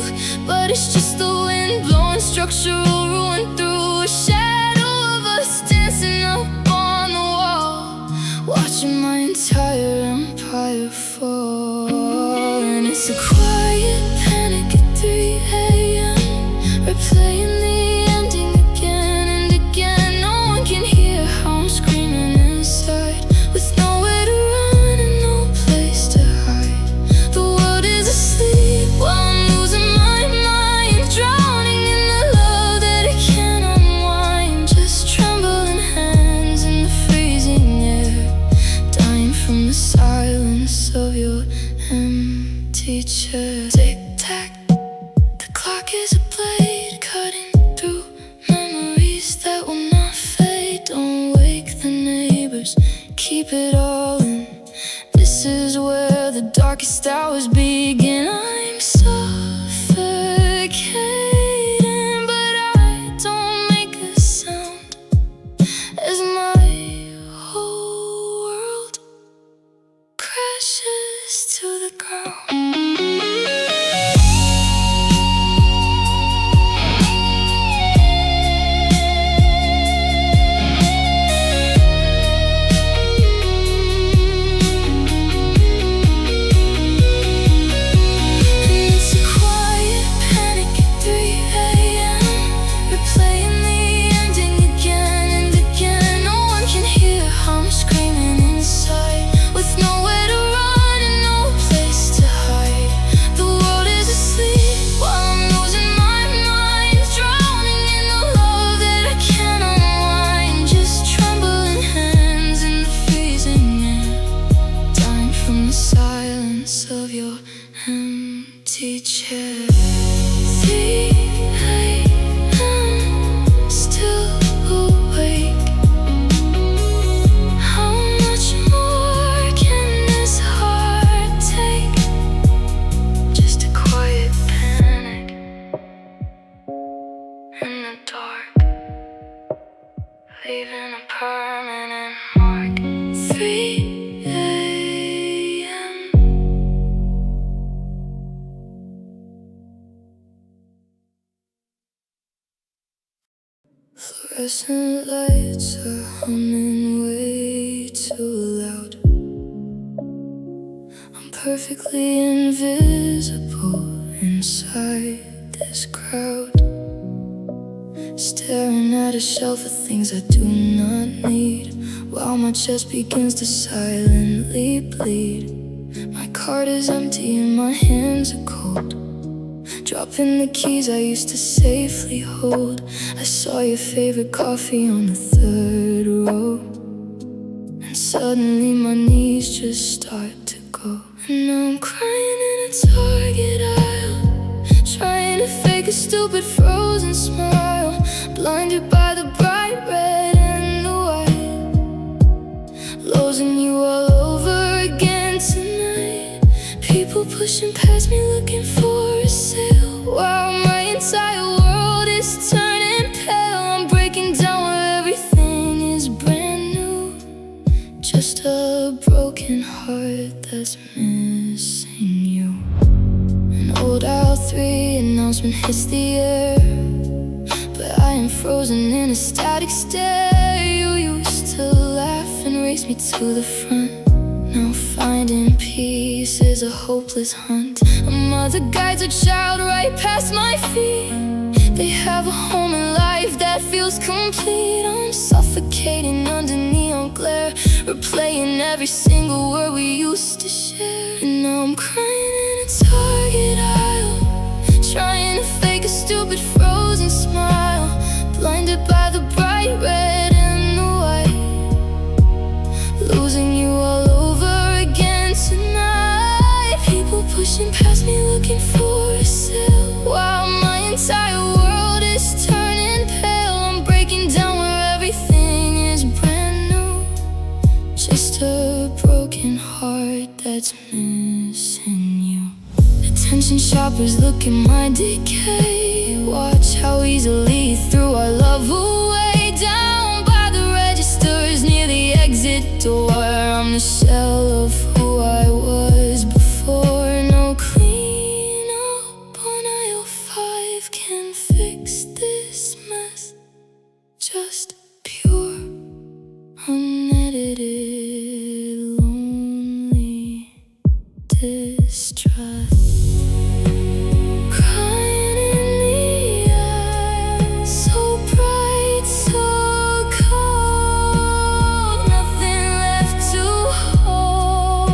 but it's just the wind blowing structural ruin through a shadow of us dancing up on the wall, watching my entire empire fall. And it's a quiet panic at 3 a.m., replaying the ending again and again. No one can hear how I'm screaming inside, with nowhere to run and no place to hide. The world is asleep while I'm losing my mind, drowning in keep it all in. This is where the darkest hours begin. I'm suffocating, but I don't make a sound as my whole world crashes to the ground. Of your empty chair. 3 a.m. still awake. How much more can this heart take? Just a quiet panic in the dark, leaving a permanent mark. 3 a.m. Fluorescent lights are humming way too loud. I'm perfectly invisible inside this crowd, staring at a shelf of things I do not need, while my chest begins to silently bleed. My card is empty and my hands are cold, dropping the keys I used to safely hold. I saw your favorite coffee on the 3rd row, and suddenly my knees just start to go. And now I'm crying in a Target aisle, trying to fake a stupid frozen smile, blinded by the bright red and the white, losing you all over again tonight. People pushing past me looking for a sale, while my entire world is turning pale. I'm breaking down where everything is brand new, just a broken heart that's missing you. An old aisle 3 announcement hits the air, but I am frozen in a static stare. You used to laugh and race me to the front. Now finding peace is a hopeless hunt. A mother guides a child right past my feet. They have a home and life that feels complete. I'm suffocating under neon glare, replaying every single word we used to share. And now I'm crying in a Target aisle, trying to fake a stupid frozen smile, blinded by the bright red and the white, losing you all over again tonight. People pushing past me looking for a sale, while my entire world is turning pale. I'm breaking down where everything is brand new, just a broken heart that's missing you. Attention shoppers look at my decay, watch how easily you threw our love away. Down by the registers near the exit door, I'm the shell of who I was before. No clean up on aisle 5 can fix this mess, just pure, unedited, lonely distress. Crying in the air, so bright, so cold, nothing left to hold,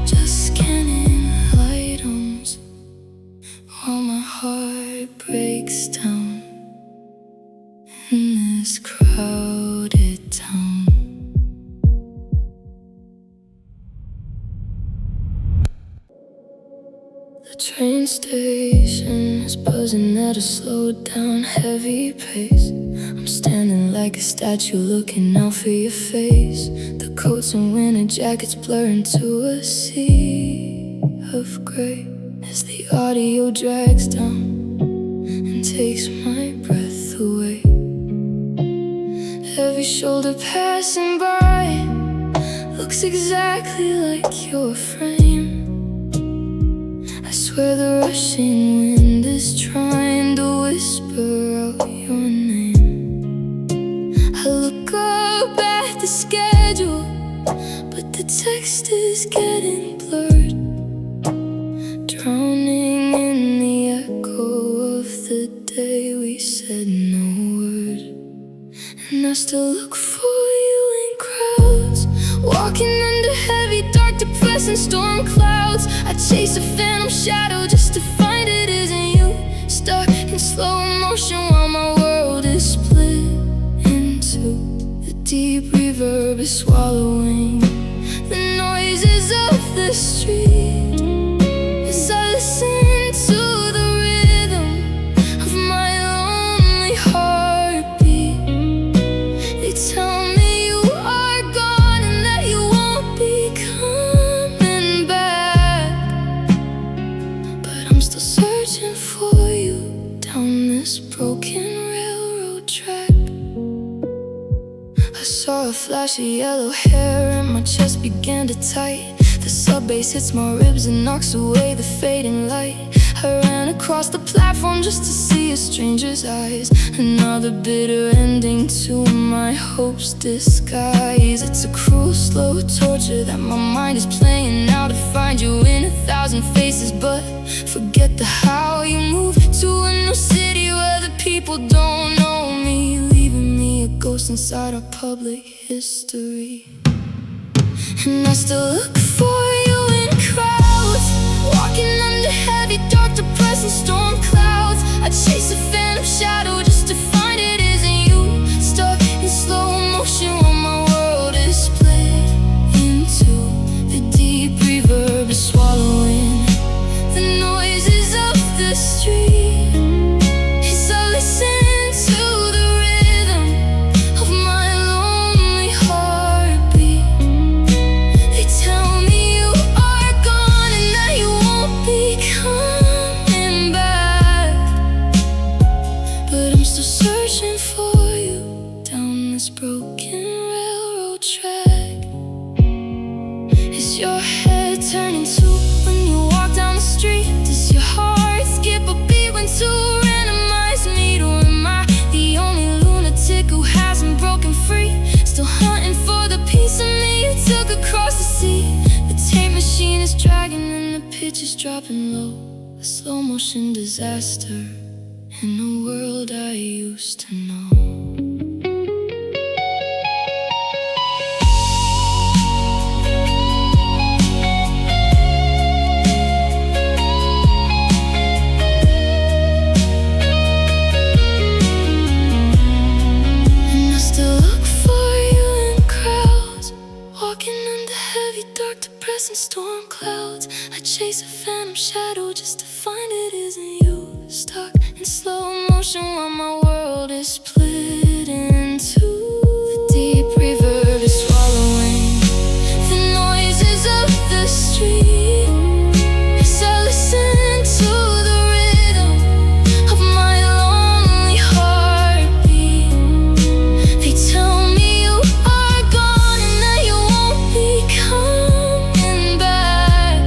just scanning items while my heart breaks down in this crowded town. The train station is buzzing at a slowed down, heavy pace. I'm standing like a statue looking out for your face. The coats and winter jackets blur into a sea of gray as the audio drags down and takes my breath away. Every shoulder passing by looks exactly like your frame. I swear the rushing wind is trying to whisper out your name. I look up at the schedule, but the text is getting blurred, drowning in the echo of the day we said no word. And I still look for you in crowds, walking under heavy, dark, depressing storm clouds. I chase a phantom shadow just to find it isn't you. Stuck in slow motion while my world is split into. The deep reverb is swallowing the noises of the street as I listen to the rhythm of my lonely heartbeat. They tell me you are gone and that you won't be coming back, but I'm still searching for you down this broken railroad track. I saw a flash of yellow hair and my chest began to tight. The sub bass hits my ribs and knocks away the fading light. I ran across the platform just to see a stranger's eyes. Another bitter ending to my hopes disguise. It's a cruel, slow torture that my mind is playing now to find you in 1,000 faces, but forget the how. You move to a new city where the people don't know me, leaving me a ghost inside our public history. And I still look for you in crowds, walking under heavy, dark, depressing storm clouds. I chase a phantom shadow just to find it isn't you. Stuck in slow motion while my world is split into. The deep reverb is swallowing the noises of the street as I listen to the rhythm of my lonely heartbeat. They tell me you are gone and that you won't be coming back, but I'm still searching for you down this broken railroad track. Is your head turning too when you walk down the street? Does your heart skip a beat when two randomized meet? Or am I the only lunatic who hasn't broken free, still hunting for the piece of me you took across the sea? The tape machine is dragging and the pitch is dropping low, a slow motion disaster in the world I used to know. And I still look for you in crowds, walking under heavy, dark, depressing storm clouds. I chase a phantom shadow just to find it isn't you. Stuck in slow motion while my world is split into. The deep reverb is swallowing the noises of the street as I listen to the rhythm of my lonely heartbeat. They tell me you are gone and that you won't be coming back,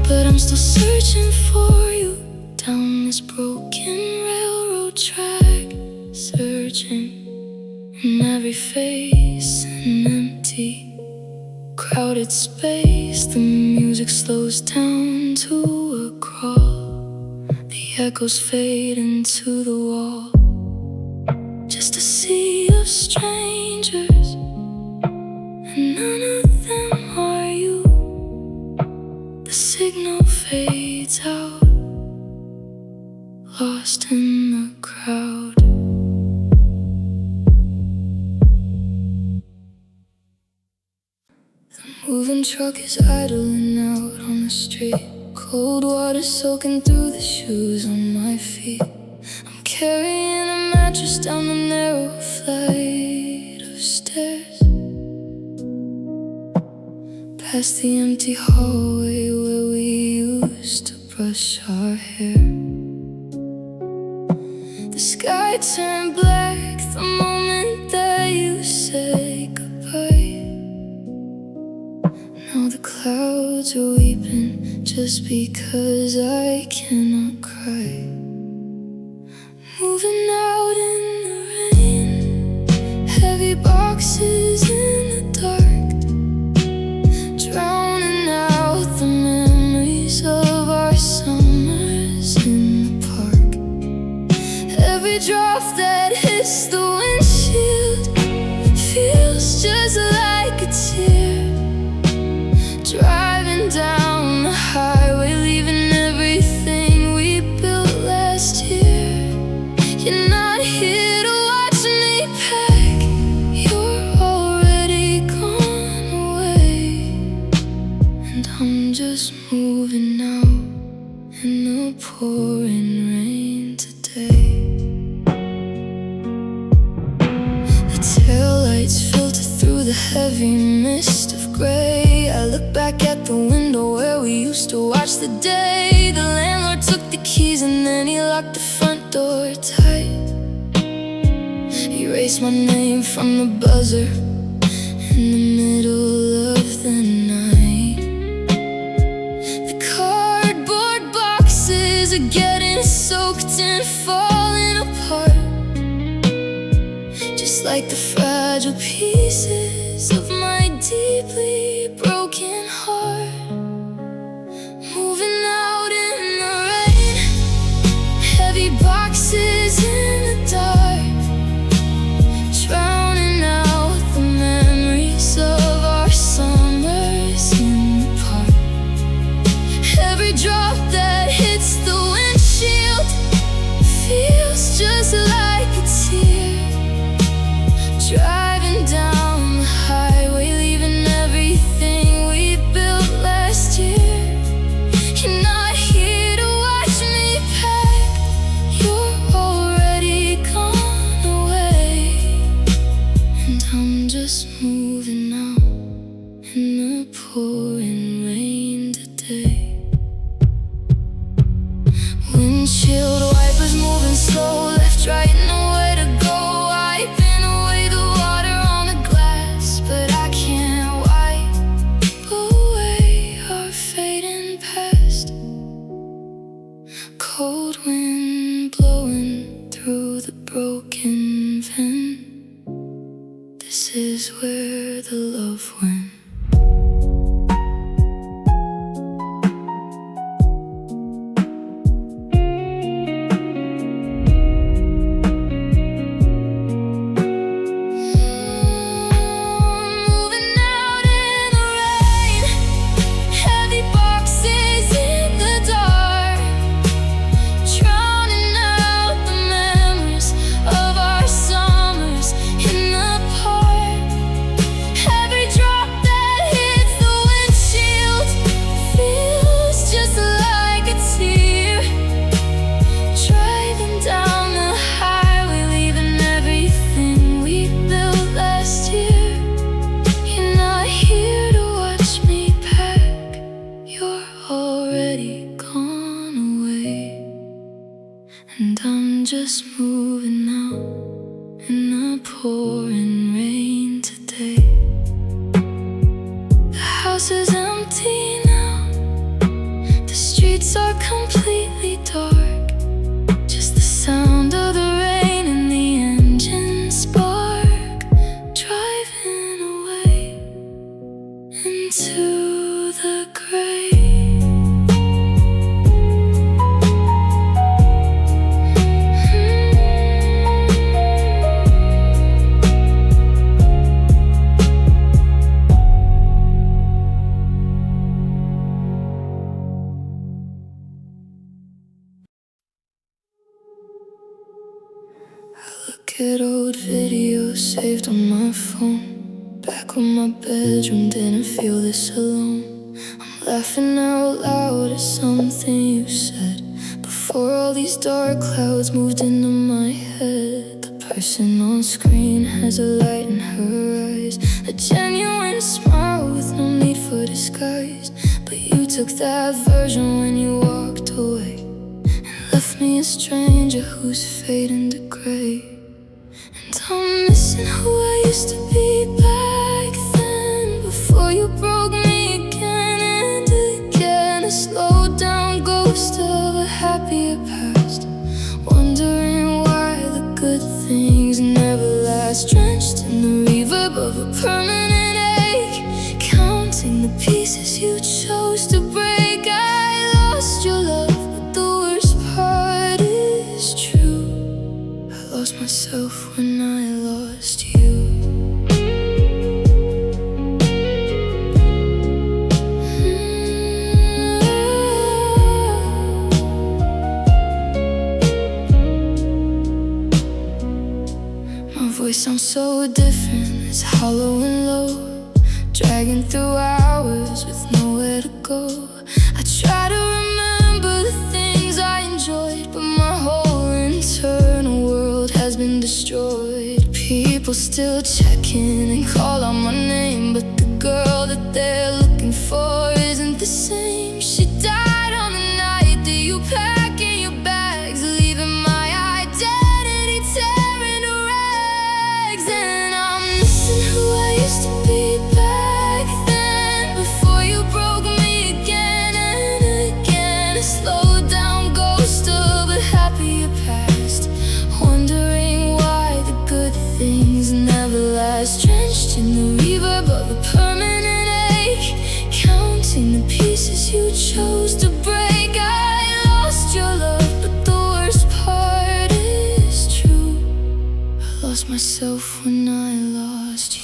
but I'm still searching for you down this broken railroad track. Searching in every face, an empty, crowded space. The music slows down to a crawl, the echoes fade into the wall. Just a sea of strangers, and none of them are you. The signal fades out, lost in the crowd. The moving truck is idling out on the street, cold water soaking through the shoes on my feet. I'm carrying a mattress down the narrow flight of stairs, past the empty hallway where we used to brush our hair. The sky turned black the moment that you said goodbye. Now the clouds are weeping just because I cannot cry. Moving out in the rain, heavy boxes in the dark, drowning out the memories of our summers in the park. Every drop that hits the windshield feels just like a tear, driving down the highway, leaving everything we built last year. You're not here to watch me pack, you're already gone away. And I'm just moving out in the pouring rain today. The taillights filter through the heavy mist of gray. I look back at the window where we used to watch the day. The landlord took the keys and then he locked the front door tight. Erased my name from the buzzer in the middle of the night. The cardboard boxes are getting soaked and falling apart, just like the fragile pieces of my deeply broken heart. Moving out in the rain, heavy boxes in the dark, drowning out the memories of our summers in the park. Every drop that hits the windshield feels just like a tear, driving down the highway, leaving everything we built last year. You're not here to watch me pack, you're already gone away. And I'm just moving out in the pouring rain today. Windshield wipers moving slow, left, right, nowhere to go. Wiping away the water on the glass, but I can't wipe away our fading past. Cold wind blowing through the broken vent. This is where the love went. Moving out in the rain, heavy boxes in the dark, drowning out the memories of our summers in the park. Every drop that hits the windshield feels just like a tear, driving down the highway, leaving everything we built last year. You're not here to watch me pack, you're already gone away. And I'm just moving out in the pouring rain today. The house is empty now, the streets are completely dark, just the sound of the rain and the engine spark, driving away into the gray. Look at old videos saved on my phone, back when my bedroom didn't feel this alone. I'm laughing out loud at something you said before Before all these dark clouds moved into my head, the person on screen has a light in her eyes, a genuine smile with no need for disguise. But you took that version when you walked away and left me a stranger who's fading to gray. And I'm missing who I used to be back then, before you broke me again and again. A slowed down ghost of a happier past, wondering why the good things never last. Drenched in the reverb of a permanent ache, counting the pieces you chose to break. I lost your love, but the worst part is true. I lost myself when I lost you. My voice sounds so different, it's hollow and low, dragging through hours with nowhere to go. I try to remember the things I enjoyed, but my whole internal world has been destroyed. People still check in and call out my name, but the girl that they're looking for isn't the same. She died on the night that you packed in your bags, leaving my identity tearing to rags. And I'm missing who I used to be back then, before you broke me again and again. A slowed down ghost of a happier past, wondering why the good things never last. Drenched in the reverb of a permanent ache, counting the pieces you chose to break. I lost your love, but the worst part is true. I lost myself when I lost you.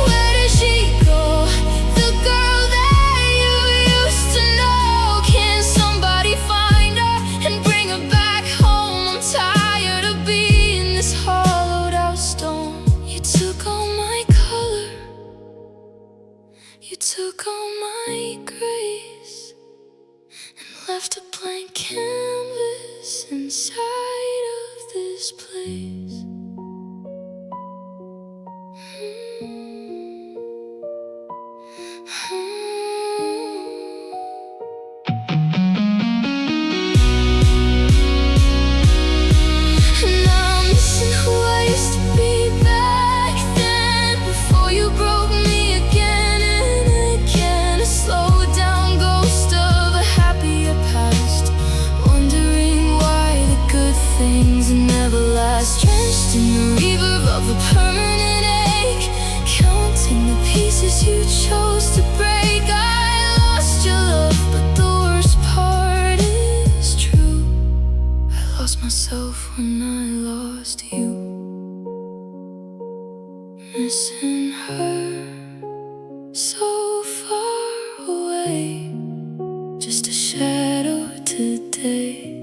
Where did she go? The girl that you used to know. Can somebody find her and bring her back home? I'm tired of being this hollowed out stone. You took all my color, you took all my grace, and left a blank canvas inside of this place. And I'm missing who I used to be back then, before you broke me again and again. A slowed down ghost of a happier past, wondering why the good things never last. Drenched in the reverb of a permanent ache, counting the pieces you chose to break. I lost your love, but the worst part is true. I lost myself when I lost you. Missing her so far away, just a shadow today,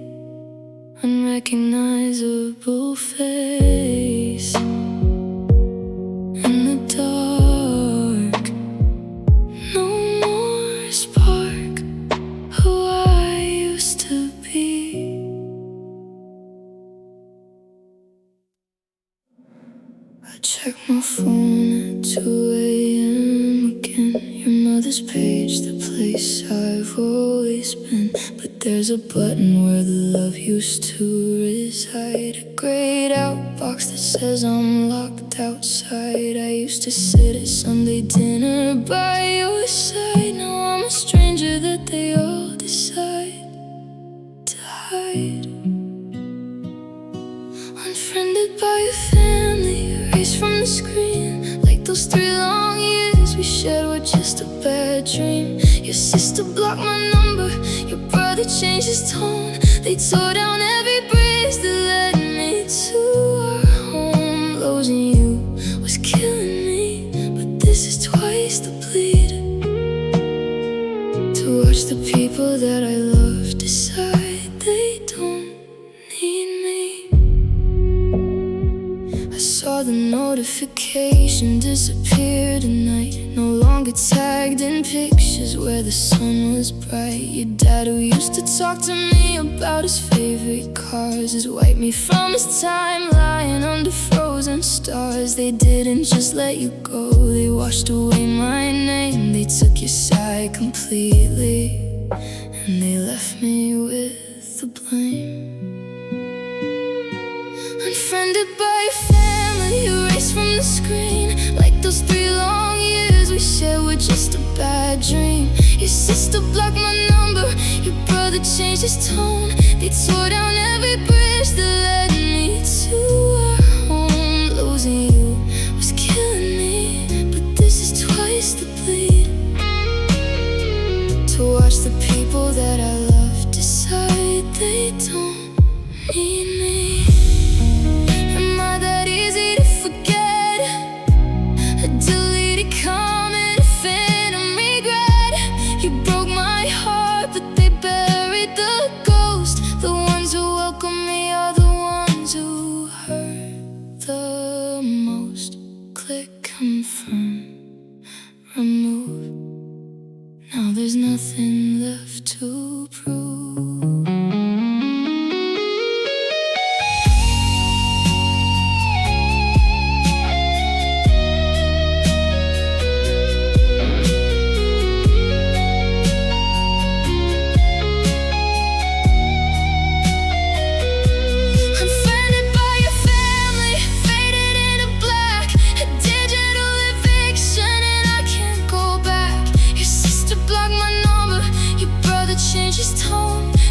unrecognizable face in the dark. No more spark, who I used to be. I check my phone at 2 a.m. again. Your mother's page, the place I've always been. But there's a button where the love used to reside, a grayed out box that says I'm locked outside. I used to sit at Sunday dinner by your side. Now I'm a stranger that they all decide to hide. Unfriended by your family, erased from the screen, like those 3 long years we shared were just a bad dream. Your sister blocked my number, your brother changed his tone. They tore down every bridge that led me to our home. Losing you was killing me, but this is twice the bleed. To watch the people that I love decide they saw the notification disappear tonight. No longer tagged in pictures where the sun was bright. Your dad, who used to talk to me about his favorite cars, has wiped me from his timeline under frozen stars. They didn't just let you go, they washed away my name. They took your side completely, and they left me with the blame. Unfriended by your family, erased from the screen, like those 3 long years we shared were just a bad dream. Your sister blocked my number, your brother changed his tone. They tore down every bridge that led me to our home. Losing you was killing me, but this is twice the bleed. To watch the people that I love decide they don't need me. Confirm, remove. Now there's nothing left to prove.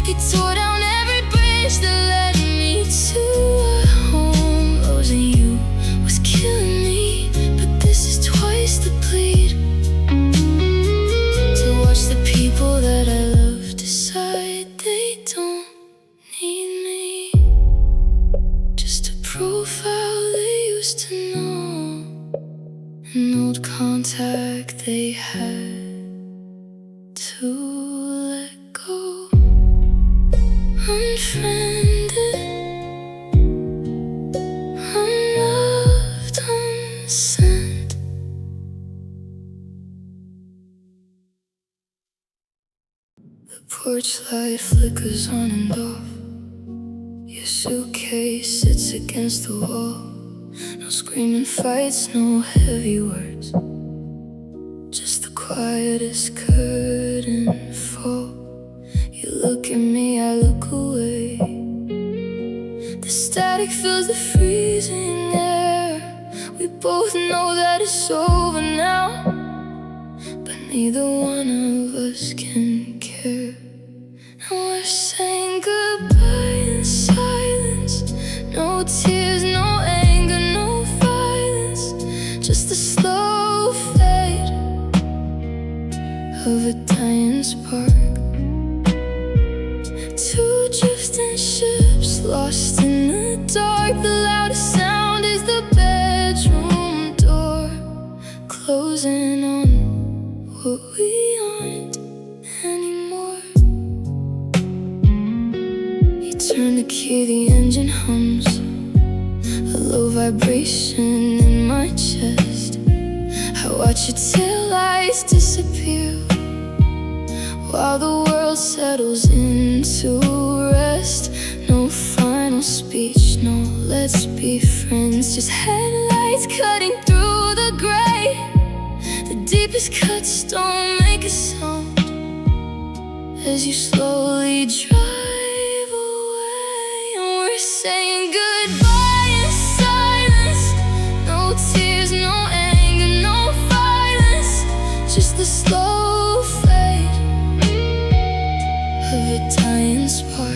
He tore down every bridge that led me to a home. Losing you was killing me, but this is twice the bleed. To watch the people that I love decide they don't need me. Just a profile they used to know, an old contact they had to let go. Unfriended, unloved, unsent. The porch light flickers on and off. Your suitcase sits against the wall. No screaming fights, no heavy words, just the quietest curtain fall. You look at me, I look away. The static fills the freezing air. We both know that it's over now, but neither one of us can care. And we're saying goodbye in silence. No tears, no anger, no violence, just the slow fade of a dying spark. 2 drifting ships lost in the dark. The loudest sound is the bedroom door closing on what we aren't anymore. You turn the key, the engine hums, a low vibration in my chest. I watch your taillights disappear while the world settles into rest. No final speech, no let's be friends, just headlights cutting through the gray. The deepest cuts don't make a sound as you slowly drive away. And we're saying goodbye in silence. No tears, no anger, no violence, just the slow fade of a dying spark.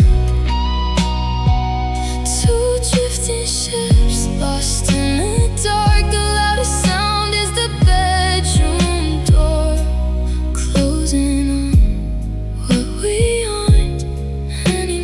2 drifting ships lost in the dark. The loudest sound is the bedroom door closing on what we aren't anymore.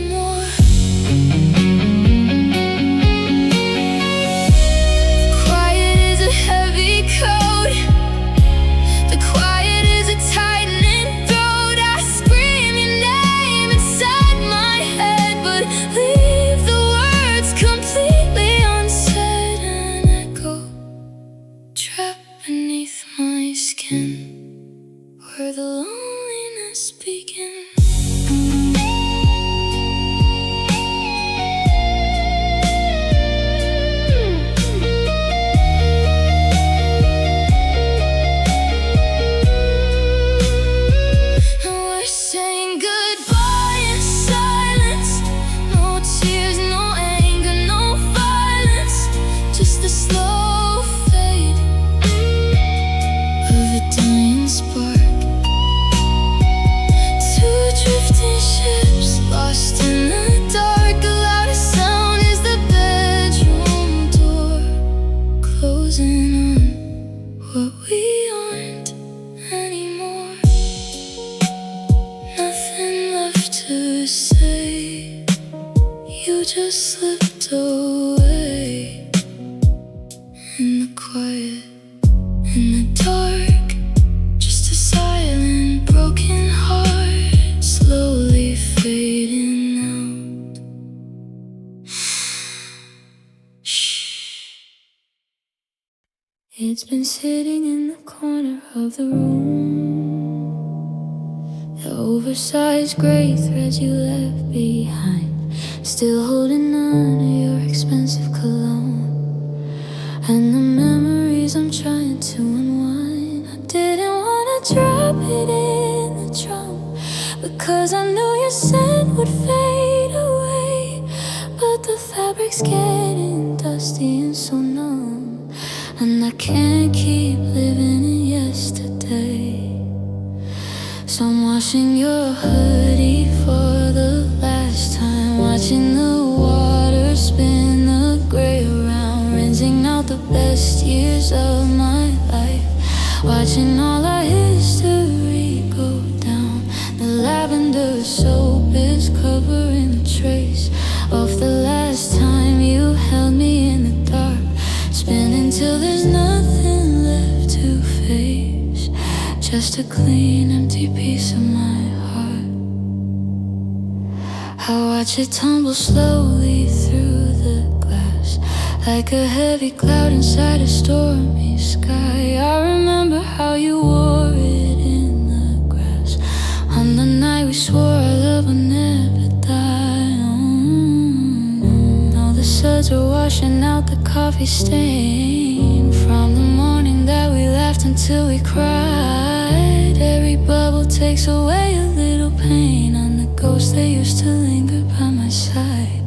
slipped away in the quiet, in the dark. Just a silent, broken heart slowly fading out. Shh. It's been sitting in the corner of the room, the oversized gray threads you left behind, still holding on to your expensive cologne, and the memories I'm trying to unwind. I didn't wanna drop it in the drum, because I knew your scent would fade away. But the fabric's getting dusty and so numb, and I can't keep living in yesterday. So I'm washing your hoodie for the last time, watching the water spin the gray around, rinsing out the best years of my life, watching all our history go down. The lavender soap is covering the trace of the last time you held me in the dark, spinning till there's nothing left to face, just a clean, empty piece of my heart. I watch it tumble slowly through the glass, like a heavy cloud inside a stormy sky. I remember how you wore it in the grass on the night we swore our love would never die. Now the suds are washing out the coffee stain from the morning that we laughed until we cried. Every bubble takes away a little pain on the ghost that used to linger by my side.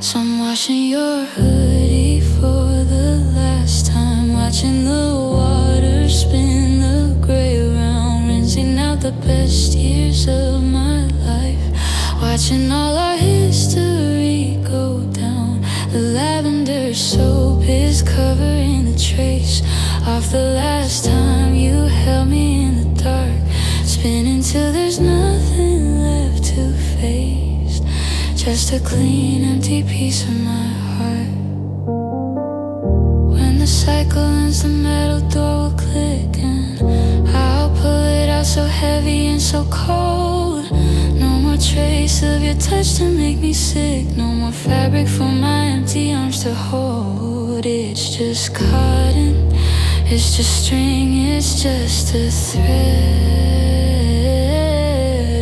So I'm washing your hoodie for the last time, watching the water spin the gray around, rinsing out the best years of my life, watching all our history go down. The lavender soap is covering the trace of the last time you held me in the dark, spinning till there's nothing left to face, just a clean, empty piece of my heart. When the cycle ends, the metal door will click, and I'll pull it out so heavy and so cold. No more trace of your touch to make me sick, no more fabric for my empty arms to hold. It's just cotton, it's just string, it's just a thread.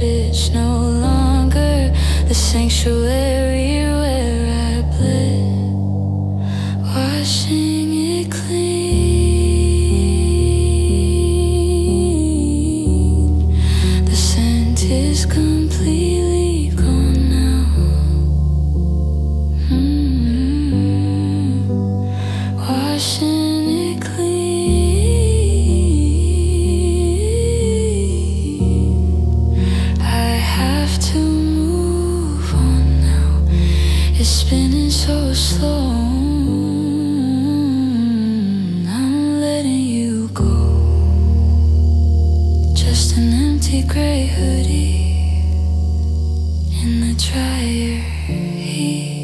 It's no longer the sanctuary where I bled, washing it clean. The scent is completely gone now. Washing it clean. I have to move on now. It's spinning so slow. I'm letting you go. Just an empty gray hoodie in the dryer heat.